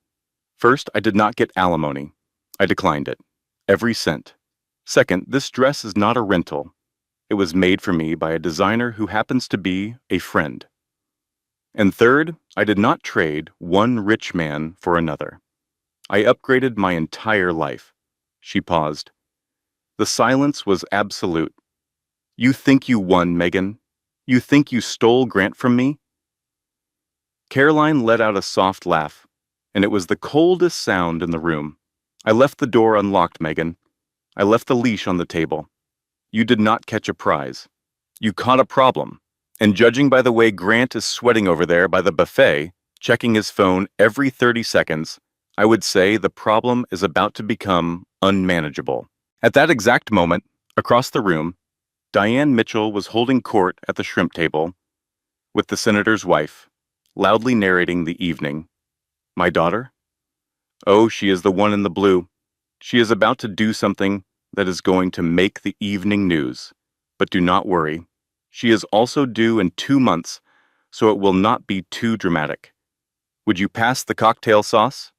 "First, I did not get alimony. I declined it. Every cent. Second, this dress is not a rental. It was made for me by a designer who happens to be a friend. And third, I did not trade one rich man for another. I upgraded my entire life." She paused. The silence was absolute. "You think you won, Megan? You think you stole Grant from me?" Caroline let out a soft laugh, and it was the coldest sound in the room. "I left the door unlocked, Megan. I left the leash on the table. You did not catch a prize. You caught a problem. And judging by the way Grant is sweating over there by the buffet, checking his phone every 30 seconds, I would say the problem is about to become unmanageable." At that exact moment, across the room, Diane Mitchell was holding court at the shrimp table with the senator's wife, loudly narrating the evening. "My daughter? Oh, she is the one in the blue. She is about to do something that is going to make the evening news. But do not worry. She is also due in 2 months, so it will not be too dramatic. Would you pass the cocktail sauce?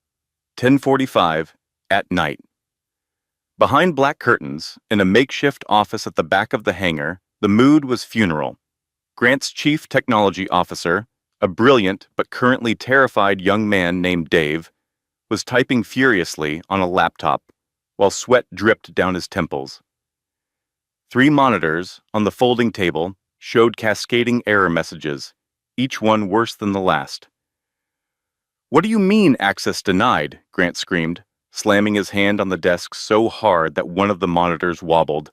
10:45 at night." Behind black curtains, in a makeshift office at the back of the hangar, the mood was funeral. Grant's chief technology officer, a brilliant but currently terrified young man named Dave, was typing furiously on a laptop while sweat dripped down his temples. 3 monitors on the folding table showed cascading error messages, each one worse than the last. "What do you mean, access denied?" Grant screamed, slamming his hand on the desk so hard that one of the monitors wobbled.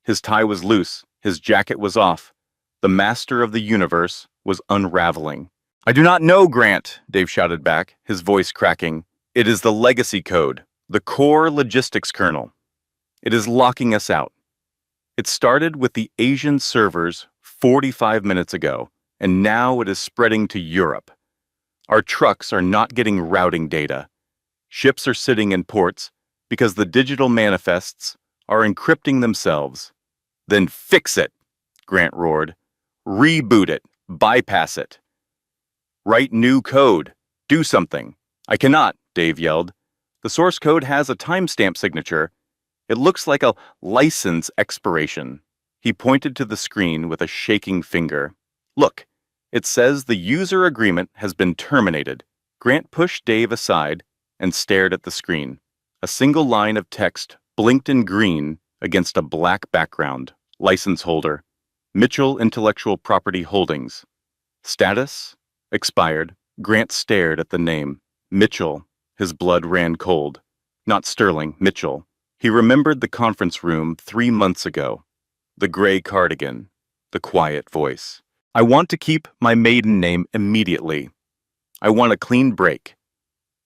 His tie was loose, his jacket was off. The master of the universe was unraveling. "I do not know, Grant," Dave shouted back, his voice cracking. "It is the legacy code, the core logistics kernel. It is locking us out. It started with the Asian servers 45 minutes ago, and now it is spreading to Europe. Our trucks are not getting routing data. Ships are sitting in ports because the digital manifests are encrypting themselves." "Then fix it," Grant roared. "Reboot it. Bypass it. Write new code. Do something." "I cannot," Dave yelled. "The source code has a timestamp signature. It looks like a license expiration." He pointed to the screen with a shaking finger. "Look, it says the user agreement has been terminated." Grant pushed Dave aside and stared at the screen. A single line of text blinked in green against a black background. "License holder. Mitchell Intellectual Property Holdings. Status? Expired." Grant stared at the name. Mitchell. His blood ran cold. Not Sterling, Mitchell. He remembered the conference room 3 months ago. The gray cardigan. The quiet voice. "I want to keep my maiden name immediately. I want a clean break."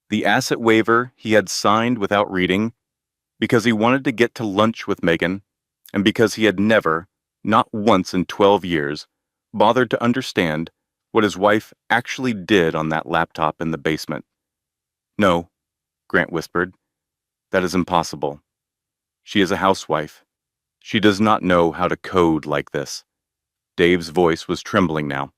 The asset waiver he had signed without reading, because he wanted to get to lunch with Megan, and because he had never, not once in 12 years, bothered to understand what his wife actually did on that laptop in the basement. "No," Grant whispered. "That is impossible. She is a housewife. She does not know how to code like this." Dave's voice was trembling now.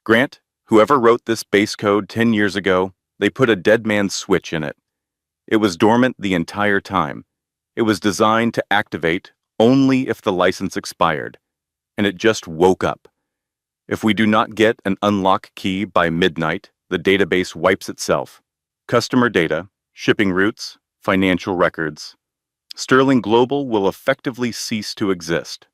"Grant, whoever wrote this base code 10 years ago, they put a dead man's switch in it. It was dormant the entire time. It was designed to activate only if the license expired, and it just woke up. If we do not get an unlock key by midnight, the database wipes itself. Customer data, shipping routes, financial records. Sterling Global will effectively cease to exist.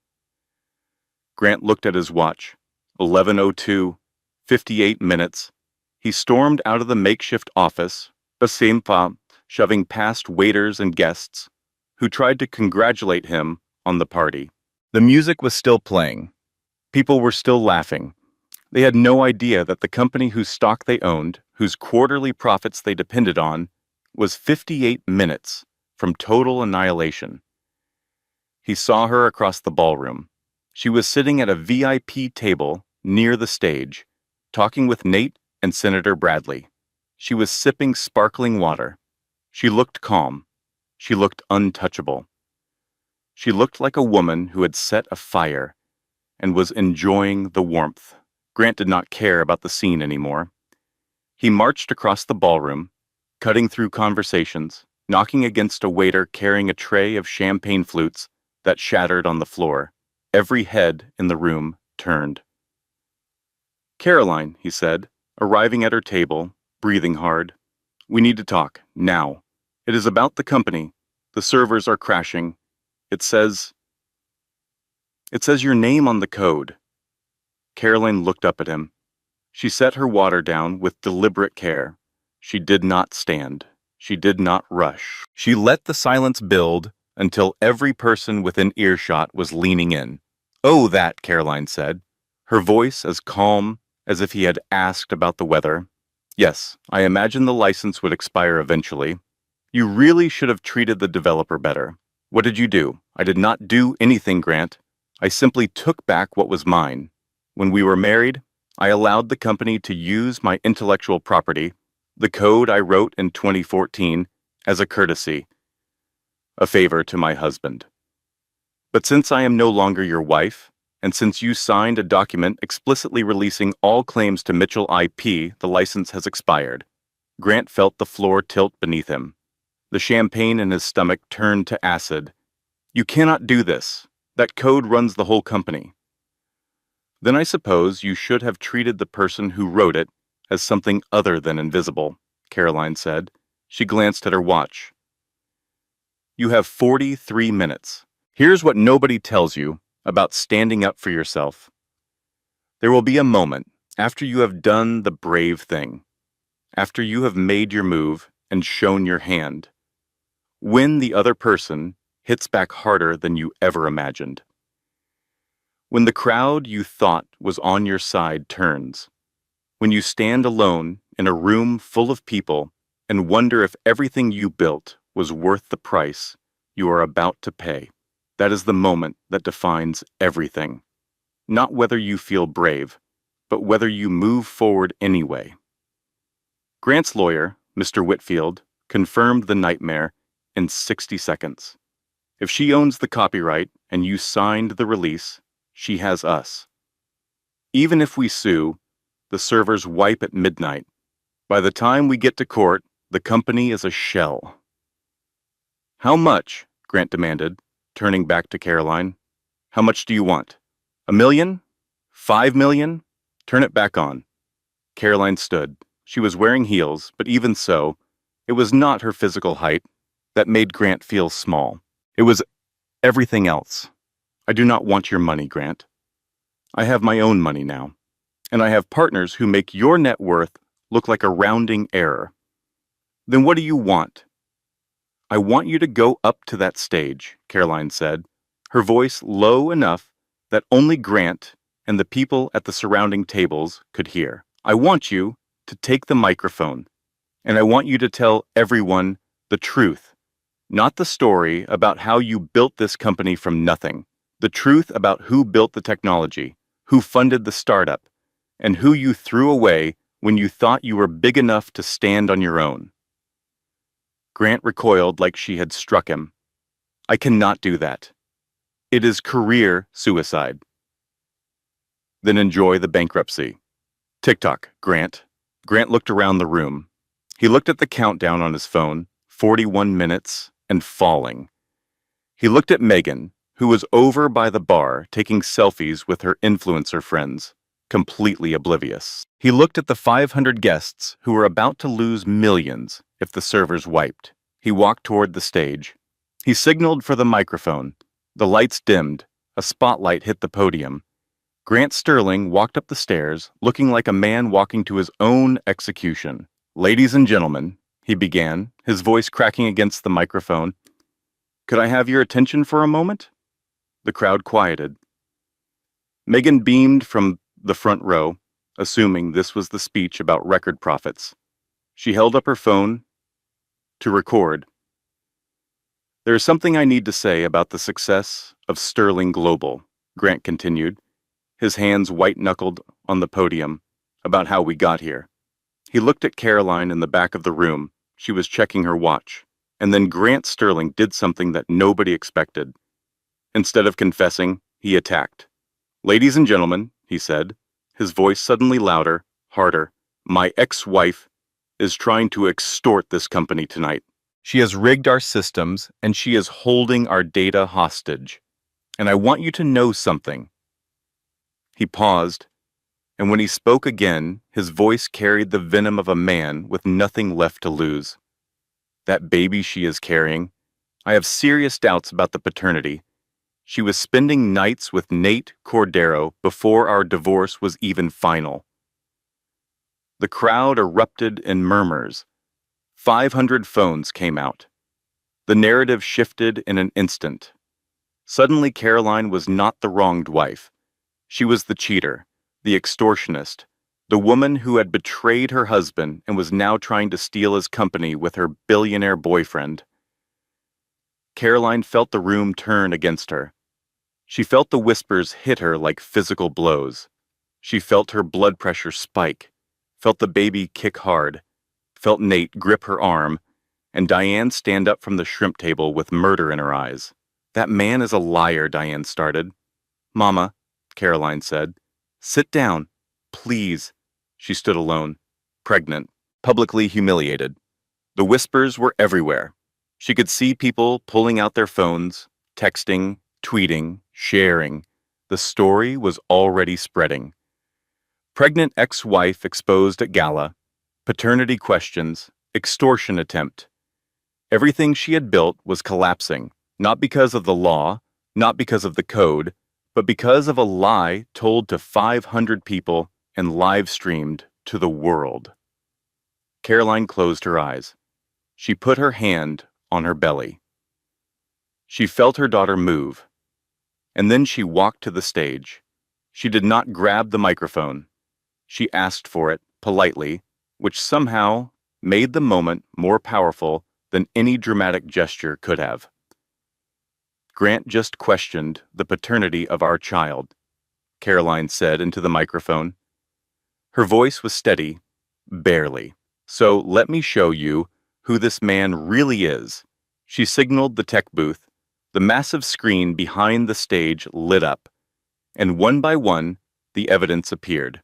Grant looked at his watch. 11:02, 58 minutes. He stormed out of the makeshift office, Basimpa, shoving past waiters and guests, who tried to congratulate him on the party. The music was still playing. People were still laughing. They had no idea that the company whose stock they owned, whose quarterly profits they depended on, was 58 minutes from total annihilation. He saw her across the ballroom. She was sitting at a VIP table near the stage, talking with Nate and Senator Bradley. She was sipping sparkling water. She looked calm. She looked untouchable. She looked like a woman who had set a fire and was enjoying the warmth. Grant did not care about the scene anymore. He marched across the ballroom, cutting through conversations, knocking against a waiter carrying a tray of champagne flutes that shattered on the floor. Every head in the room turned. "Caroline," he said, arriving at her table, breathing hard. "We need to talk, now. It is about the company. The servers are crashing. It says your name on the code." Caroline looked up at him. She set her water down with deliberate care. She did not stand. She did not rush. She let the silence build until every person within earshot was leaning in. "Oh, that," Caroline said, her voice as calm as if he had asked about the weather. "Yes, I imagine the license would expire eventually. You really should have treated the developer better. What did you do?" "I did not do anything, Grant. I simply took back what was mine. When we were married, I allowed the company to use my intellectual property, the code I wrote in 2014, as a courtesy, a favor to my husband. But since I am no longer your wife, and since you signed a document explicitly releasing all claims to Mitchell IP, the license has expired." Grant felt the floor tilt beneath him. The champagne in his stomach turned to acid. "You cannot do this. That code runs the whole company." "Then I suppose you should have treated the person who wrote it as something other than invisible," Caroline said. She glanced at her watch. "You have 43 minutes. Here's what nobody tells you about standing up for yourself. There will be a moment after you have done the brave thing, after you have made your move and shown your hand, when the other person hits back harder than you ever imagined. When the crowd you thought was on your side turns, when you stand alone in a room full of people and wonder if everything you built was worth the price you are about to pay. That is the moment that defines everything. Not whether you feel brave, but whether you move forward anyway." Grant's lawyer, Mr. Whitfield, confirmed the nightmare in 60 seconds. "If she owns the copyright and you signed the release, she has us. Even if we sue, the servers wipe at midnight. By the time we get to court, the company is a shell." "How much?" Grant demanded, turning back to Caroline. "How much do you want? $1 million? $5 million? Turn it back on." Caroline stood. She was wearing heels, but even so, it was not her physical height that made Grant feel small. It was everything else. "I do not want your money, Grant. I have my own money now, and I have partners who make your net worth look like a rounding error." "Then what do you want?" "I want you to go up to that stage," Caroline said, her voice low enough that only Grant and the people at the surrounding tables could hear. "I want you to take the microphone, and I want you to tell everyone the truth, not the story about how you built this company from nothing, the truth about who built the technology, who funded the startup, and who you threw away when you thought you were big enough to stand on your own." Grant recoiled like she had struck him. "I cannot do that. It is career suicide." "Then enjoy the bankruptcy." "Tick-tock, Grant." Grant looked around the room. He looked at the countdown on his phone, 41 minutes, and falling. He looked at Megan, who was over by the bar taking selfies with her influencer friends. completely oblivious. He looked at the 500 guests who were about to lose millions if the servers wiped. He walked toward the stage. He signaled for the microphone. The lights dimmed. A spotlight hit the podium. Grant Sterling walked up the stairs, looking like a man walking to his own execution. "Ladies and gentlemen," he began, his voice cracking against the microphone. "Could I have your attention for a moment?" The crowd quieted. Megan beamed from the front row, assuming this was the speech about record profits. She held up her phone to record. "There is something I need to say about the success of Sterling Global," Grant continued, his hands white-knuckled on the podium, "about how we got here." He looked at Caroline in the back of the room. She was checking her watch. And then Grant Sterling did something that nobody expected. Instead of confessing, he attacked. "Ladies and gentlemen," he said, his voice suddenly louder, harder, "my ex-wife is trying to extort this company tonight. She has rigged our systems, and she is holding our data hostage. And I want you to know something." He paused, and when he spoke again, his voice carried the venom of a man with nothing left to lose. "That baby she is carrying, I have serious doubts about the paternity. She was spending nights with Nate Cordero before our divorce was even final." The crowd erupted in murmurs. 500 phones came out. The narrative shifted in an instant. Suddenly, Caroline was not the wronged wife. She was the cheater, the extortionist, the woman who had betrayed her husband and was now trying to steal his company with her billionaire boyfriend. Caroline felt the room turn against her. She felt the whispers hit her like physical blows. She felt her blood pressure spike, felt the baby kick hard, felt Nate grip her arm, and Diane stand up from the shrimp table with murder in her eyes. "That man is a liar," Diane started. "Mama," Caroline said, "sit down, please." She stood alone, pregnant, publicly humiliated. The whispers were everywhere. She could see people pulling out their phones, texting, tweeting, sharing. The story was already spreading. Pregnant ex-wife exposed at Gala, paternity questions, extortion attempt. Everything she had built was collapsing, not because of the law, not because of the code, but because of a lie told to 500 people and live-streamed to the world. Caroline closed her eyes. She put her hand on her belly. She felt her daughter move, and then she walked to the stage. She did not grab the microphone. She asked for it, politely, which somehow made the moment more powerful than any dramatic gesture could have. "Grant just questioned the paternity of our child," Caroline said into the microphone. Her voice was steady, barely. "So let me show you who this man really is." She signaled the tech booth. The massive screen behind the stage lit up, and one by one, the evidence appeared.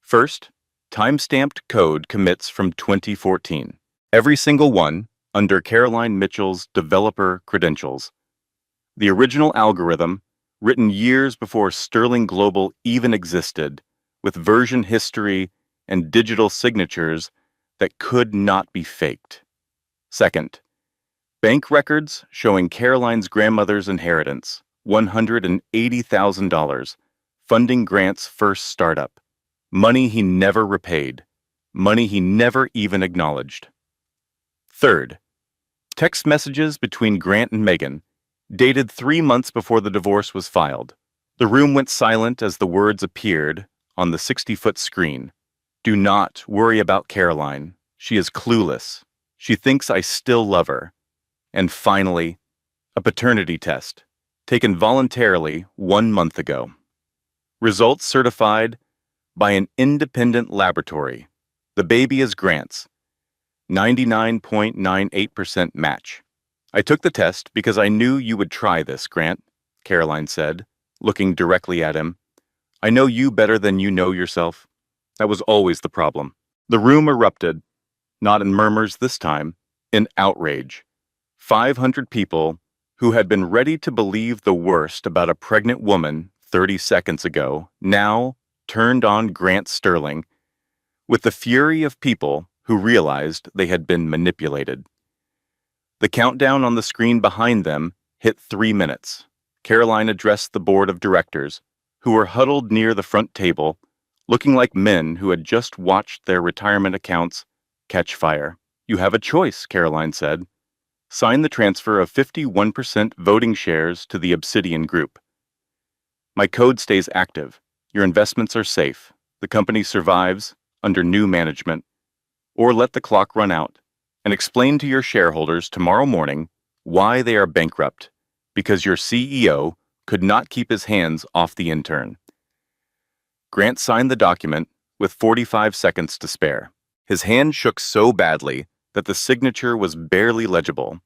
First, time-stamped code commits from 2014. Every single one under Caroline Mitchell's developer credentials. The original algorithm, written years before Sterling Global even existed, with version history and digital signatures that could not be faked. Second, bank records showing Caroline's grandmother's inheritance, $180,000, funding Grant's first startup. Money he never repaid. Money he never even acknowledged. Third, text messages between Grant and Megan, dated 3 months before the divorce was filed. The room went silent as the words appeared on the 60-foot screen. "Do not worry about Caroline. She is clueless. She thinks I still love her." And finally, a paternity test, taken voluntarily 1 month ago. Results certified by an independent laboratory. The baby is Grant's. 99.98% match. "I took the test because I knew you would try this, Grant," Caroline said, looking directly at him. "I know you better than you know yourself. That was always the problem." The room erupted, not in murmurs this time, in outrage. 500 people who had been ready to believe the worst about a pregnant woman 30 seconds ago now turned on Grant Sterling with the fury of people who realized they had been manipulated. The countdown on the screen behind them hit 3 minutes. Caroline addressed the board of directors, who were huddled near the front table, looking like men who had just watched their retirement accounts catch fire. "You have a choice," Caroline said. "Sign the transfer of 51% voting shares to the Obsidian Group. My code stays active. Your investments are safe. The company survives under new management. Or let the clock run out and explain to your shareholders tomorrow morning why they are bankrupt, because your CEO could not keep his hands off the intern." Grant signed the document with 45 seconds to spare. His hand shook so badly that the signature was barely legible,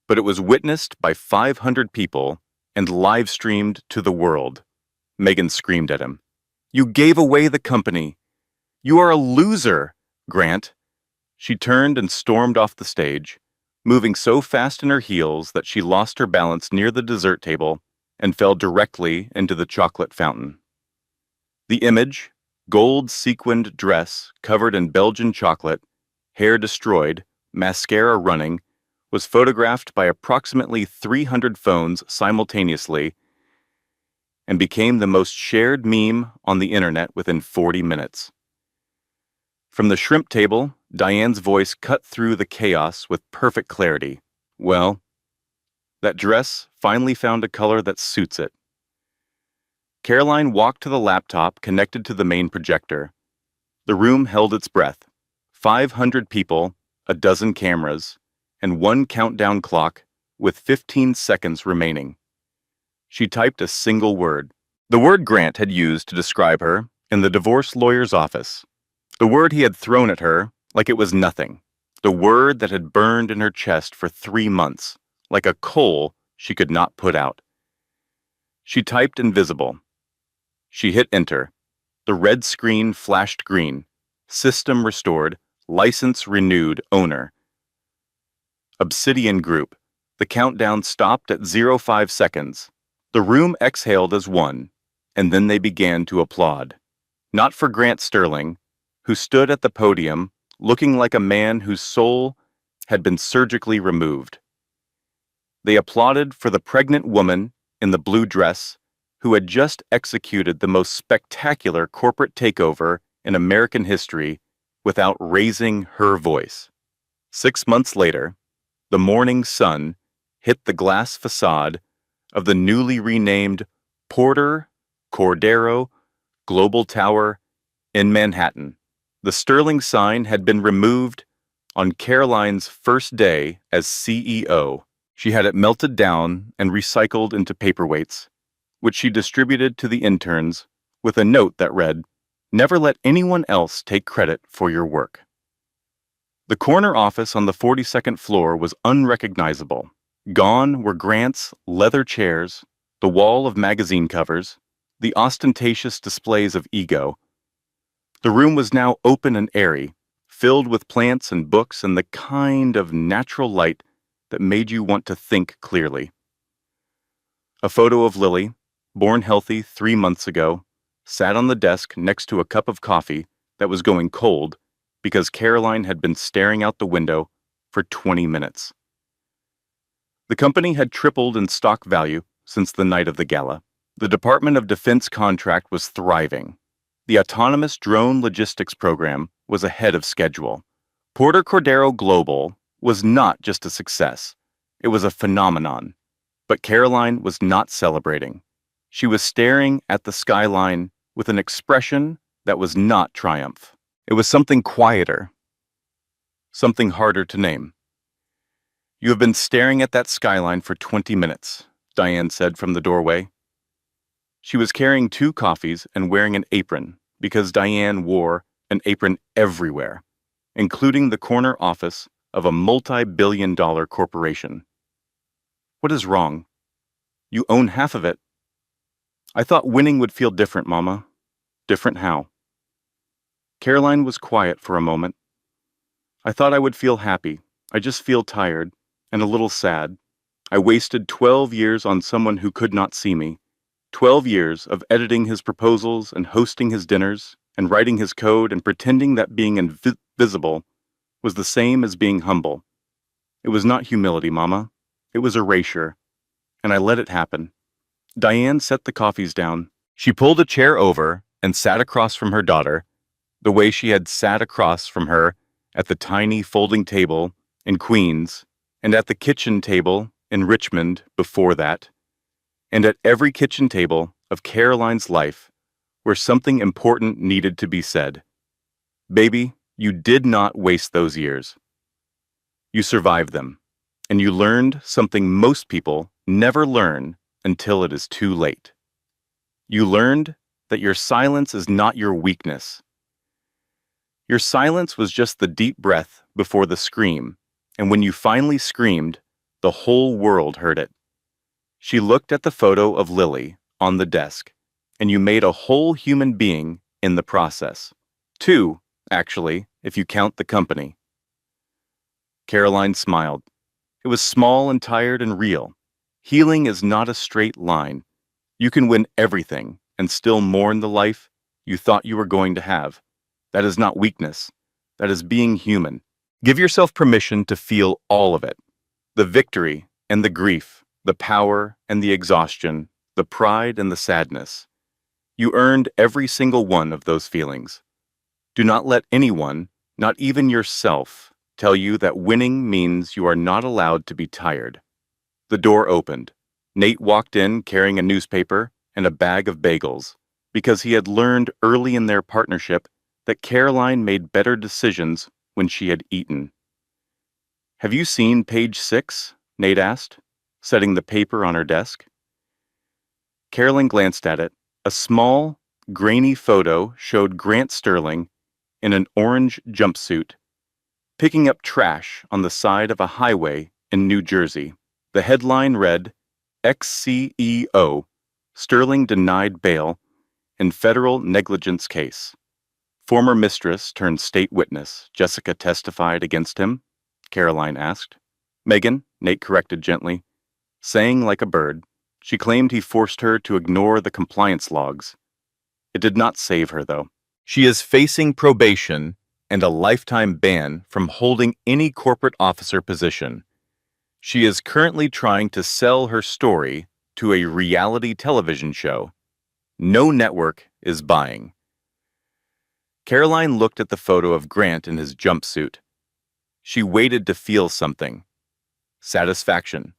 but it was witnessed by 500 people and live-streamed to the world. Megan screamed at him. "You gave away the company. You are a loser, Grant." She turned and stormed off the stage, moving so fast in her heels that she lost her balance near the dessert table and fell directly into the chocolate fountain. The image, gold sequined dress covered in Belgian chocolate, hair destroyed, mascara running, was photographed by approximately 300 phones simultaneously and became the most shared meme on the internet within 40 minutes. From the shrimp table, Diane's voice cut through the chaos with perfect clarity. "Well, that dress finally found a color that suits it." Caroline walked to the laptop connected to the main projector. The room held its breath. 500 people, a dozen cameras, and one countdown clock with 15 seconds remaining. She typed a single word. The word Grant had used to describe her in the divorce lawyer's office. The word he had thrown at her like it was nothing. The word that had burned in her chest for 3 months, like a coal she could not put out. She typed invisible. She hit enter. The red screen flashed green. System restored. License renewed. Owner. Obsidian Group. The countdown stopped at 05 seconds. The room exhaled as one, and then they began to applaud. Not for Grant Sterling, who stood at the podium looking like a man whose soul had been surgically removed. They applauded for the pregnant woman in the blue dress who had just executed the most spectacular corporate takeover in American history without raising her voice. 6 months later, the morning sun hit the glass facade of the newly renamed Porter Cordero Global Tower in Manhattan. The Sterling sign had been removed on Caroline's first day as CEO. She had it melted down and recycled into paperweights, which she distributed to the interns with a note that read, "Never let anyone else take credit for your work." The corner office on the 42nd floor was unrecognizable. Gone were Grant's leather chairs, the wall of magazine covers, the ostentatious displays of ego. The room was now open and airy, filled with plants and books and the kind of natural light that made you want to think clearly. A photo of Lily, born healthy 3 months ago, sat on the desk next to a cup of coffee that was going cold because Caroline had been staring out the window for 20 minutes. The company had tripled in stock value since the night of the gala. The Department of Defense contract was thriving. The autonomous drone logistics program was ahead of schedule. Porter Cordero Global was not just a success. It was a phenomenon. But Caroline was not celebrating. She was staring at the skyline with an expression that was not triumph. It was something quieter, something harder to name. "You have been staring at that skyline for 20 minutes, Diane said from the doorway. She was carrying 2 coffees and wearing an apron because Diane wore an apron everywhere, including the corner office of a multi-billion-dollar corporation. "What is wrong? You own half of it." "I thought winning would feel different, Mama." "Different how?" Caroline was quiet for a moment. "I thought I would feel happy. I just feel tired and a little sad. I wasted 12 years on someone who could not see me. 12 years of editing his proposals and hosting his dinners and writing his code and pretending that being invisible was the same as being humble. It was not humility, Mama. It was erasure, and I let it happen. Diane set the coffees down. She pulled a chair over and sat across from her daughter, the way she had sat across from her at the tiny folding table in Queens and at the kitchen table in Richmond before that, and at every kitchen table of Caroline's life where something important needed to be said. Baby, you did not waste those years. You survived them, and you learned something most people never learn until it is too late. You learned that your silence is not your weakness. Your silence was just the deep breath before the scream, and when you finally screamed, the whole world heard it. She looked at the photo of Lily on the desk, and you made a whole human being in the process. Two, actually, if you count the company. Caroline smiled. It was small and tired and real. Healing is not a straight line. You can win everything and still mourn the life you thought you were going to have. That is not weakness. That is being human. Give yourself permission to feel all of it. The victory and the grief, the power and the exhaustion, the pride and the sadness. You earned every single one of those feelings. Do not let anyone, not even yourself, tell you that winning means you are not allowed to be tired. The door opened. Nate walked in carrying a newspaper and a bag of bagels, because he had learned early in their partnership that Caroline made better decisions when she had eaten. Have you seen page 6? Nate asked, setting the paper on her desk. Caroline glanced at it. A small, grainy photo showed Grant Sterling in an orange jumpsuit, picking up trash on the side of a highway in New Jersey. The headline read, ex-CEO, Sterling denied bail in federal negligence case. Former mistress turned state witness, Jessica testified against him? Caroline asked. Megan, Nate corrected gently. Saying like a bird, she claimed he forced her to ignore the compliance logs. It did not save her, though. She is facing probation and a lifetime ban from holding any corporate officer position. She is currently trying to sell her story to a reality television show. No network is buying. Caroline looked at the photo of Grant in his jumpsuit. She waited to feel something. Satisfaction.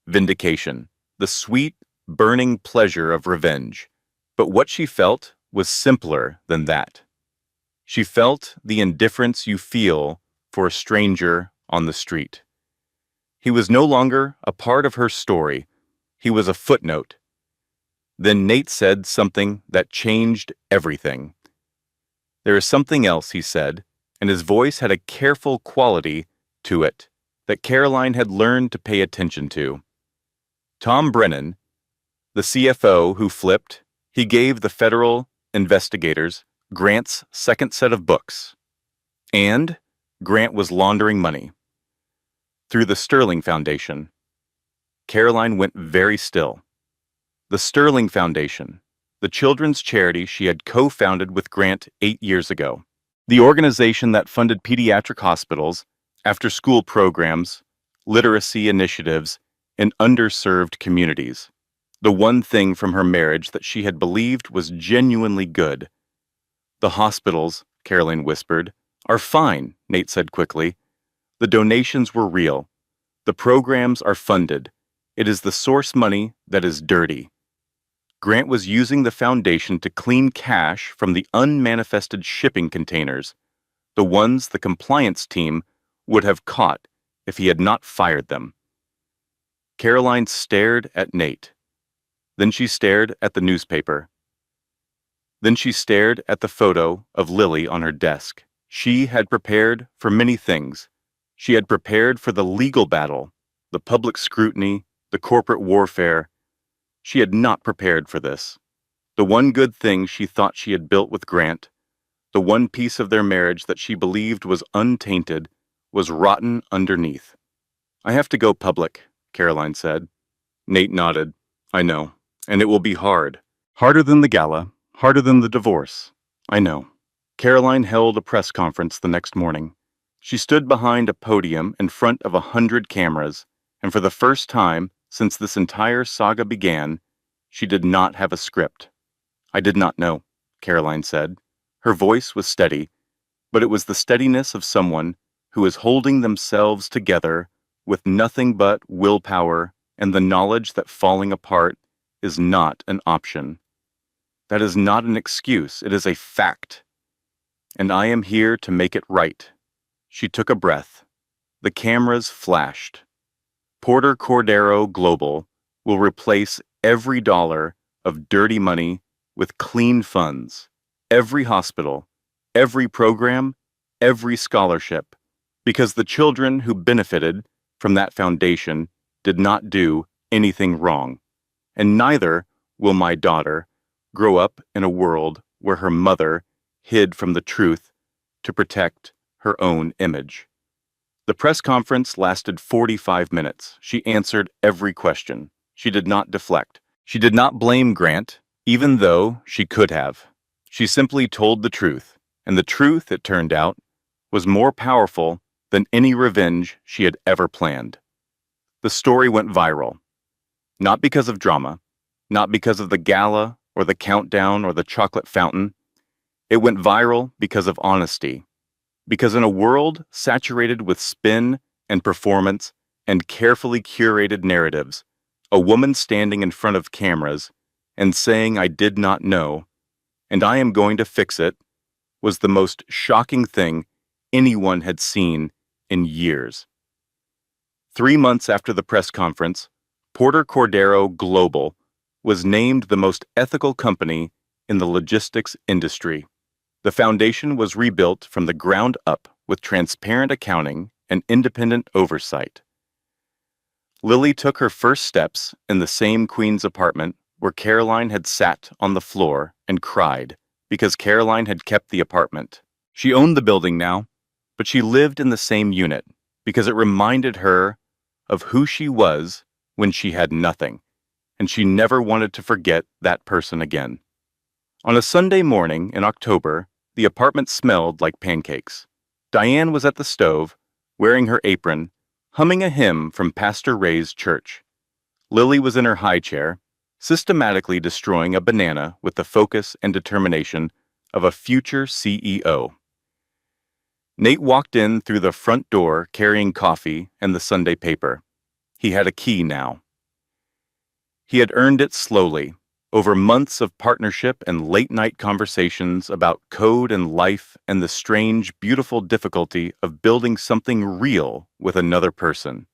Vindication. The sweet, burning pleasure of revenge. But what she felt was simpler than that. She felt the indifference you feel for a stranger on the street. He was no longer a part of her story. He was a footnote. Then Nate said something that changed everything. There is something else, he said, and his voice had a careful quality to it that Caroline had learned to pay attention to. Tom Brennan, the CFO who flipped, he gave the federal investigators Grant's second set of books. And Grant was laundering money. Through the Sterling Foundation. Caroline went very still. The Sterling Foundation, the children's charity she had co-founded with Grant 8 years ago. The organization that funded pediatric hospitals, after-school programs, literacy initiatives, in underserved communities. The one thing from her marriage that she had believed was genuinely good. The hospitals, Caroline whispered, are fine, Nate said quickly. The donations were real. The programs are funded. It is the source money that is dirty. Grant was using the foundation to clean cash from the unmanifested shipping containers, the ones the compliance team would have caught if he had not fired them. Caroline stared at Nate. Then she stared at the newspaper. Then she stared at the photo of Lily on her desk. She had prepared for many things. She had prepared for the legal battle, the public scrutiny, the corporate warfare. She had not prepared for this. The one good thing she thought she had built with Grant, the one piece of their marriage that she believed was untainted, was rotten underneath. I have to go public, Caroline said. Nate nodded. I know. And it will be hard. Harder than the gala, harder than the divorce. I know. Caroline held a press conference the next morning. She stood behind a podium in front of 100 cameras, and for the first time since this entire saga began, she did not have a script. I did not know, Caroline said. Her voice was steady, but it was the steadiness of someone who is holding themselves together with nothing but willpower and the knowledge that falling apart is not an option. That is not an excuse, it is a fact. And I am here to make it right. She took a breath. The cameras flashed. Porter Cordero Global will replace every dollar of dirty money with clean funds. Every hospital, every program, every scholarship, because the children who benefited from that foundation did not do anything wrong. And neither will my daughter grow up in a world where her mother hid from the truth to protect her own image. The press conference lasted 45 minutes. She answered every question. She did not deflect. She did not blame Grant, even though she could have. She simply told the truth, and the truth, it turned out, was more powerful than any revenge she had ever planned. The story went viral. Not because of drama, not because of the gala or the countdown or the chocolate fountain. It went viral because of honesty. Because in a world saturated with spin and performance and carefully curated narratives, a woman standing in front of cameras and saying I did not know, and I am going to fix it, was the most shocking thing anyone had seen in years. 3 months after the press conference, Porter Cordero Global was named the most ethical company in the logistics industry. The foundation was rebuilt from the ground up with transparent accounting and independent oversight. Lily took her first steps in the same Queen's apartment where Caroline had sat on the floor and cried because Caroline had kept the apartment. She owned the building now, but she lived in the same unit because it reminded her of who she was when she had nothing, and she never wanted to forget that person again. On a Sunday morning in October, the apartment smelled like pancakes. Diane was at the stove, wearing her apron, humming a hymn from Pastor Ray's church. Lily was in her high chair, systematically destroying a banana with the focus and determination of a future CEO. Nate walked in through the front door carrying coffee and the Sunday paper. He had a key now. He had earned it slowly, over months of partnership and late-night conversations about code and life and the strange, beautiful difficulty of building something real with another person.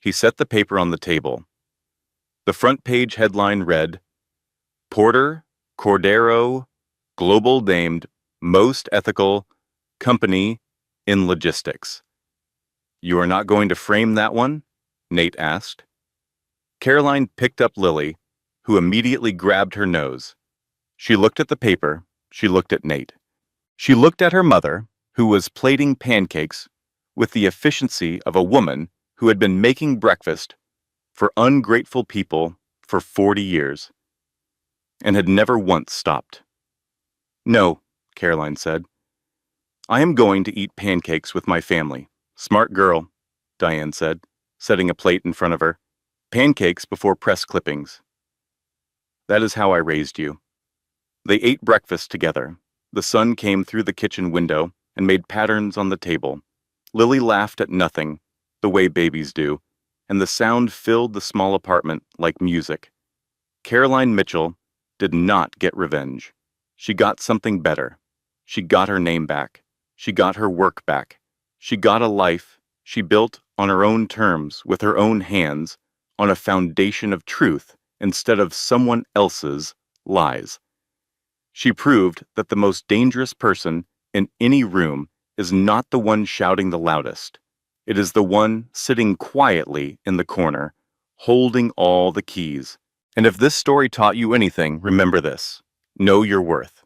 He set the paper on the table. The front page headline read, Porter Cordero Global named Most Ethical Company in Logistics. You are not going to frame that one? Nate asked. Caroline picked up Lily, who immediately grabbed her nose. She looked at the paper. She looked at Nate. She looked at her mother, who was plating pancakes with the efficiency of a woman who had been making breakfast for ungrateful people for 40 years and had never once stopped. No, Caroline said. I am going to eat pancakes with my family. Smart girl, Diane said, setting a plate in front of her. Pancakes before press clippings. That is how I raised you. They ate breakfast together. The sun came through the kitchen window and made patterns on the table. Lily laughed at nothing, the way babies do, and the sound filled the small apartment like music. Caroline Mitchell did not get revenge. She got something better. She got her name back. She got her work back. She got a life she built on her own terms with her own hands, on a foundation of truth instead of someone else's lies. She proved that the most dangerous person in any room is not the one shouting the loudest. It is the one sitting quietly in the corner, holding all the keys. And if this story taught you anything, remember this. Know your worth.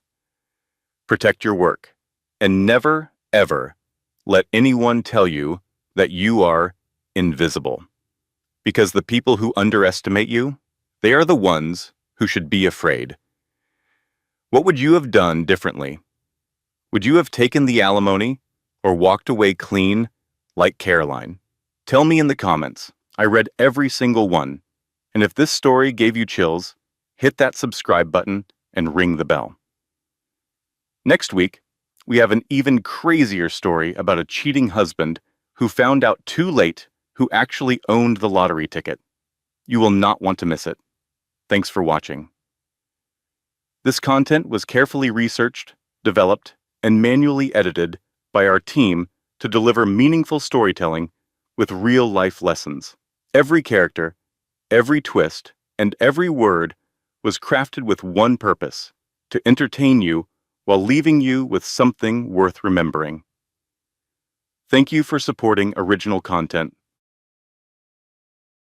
Protect your work. And never, ever let anyone tell you that you are invisible. Because the people who underestimate you, they are the ones who who should be afraid. What would you have done differently? Would you have taken the alimony or walked away clean like Caroline? Tell me in the comments. I read every single one. And if this story gave you chills, hit that subscribe button and ring the bell. Next week, we have an even crazier story about a cheating husband who found out too late who actually owned the lottery ticket. You will not want to miss it. Thanks for watching. This content was carefully researched, developed, and manually edited by our team to deliver meaningful storytelling with real-life lessons. Every character, every twist, and every word was crafted with one purpose: to entertain you while leaving you with something worth remembering. Thank you for supporting original content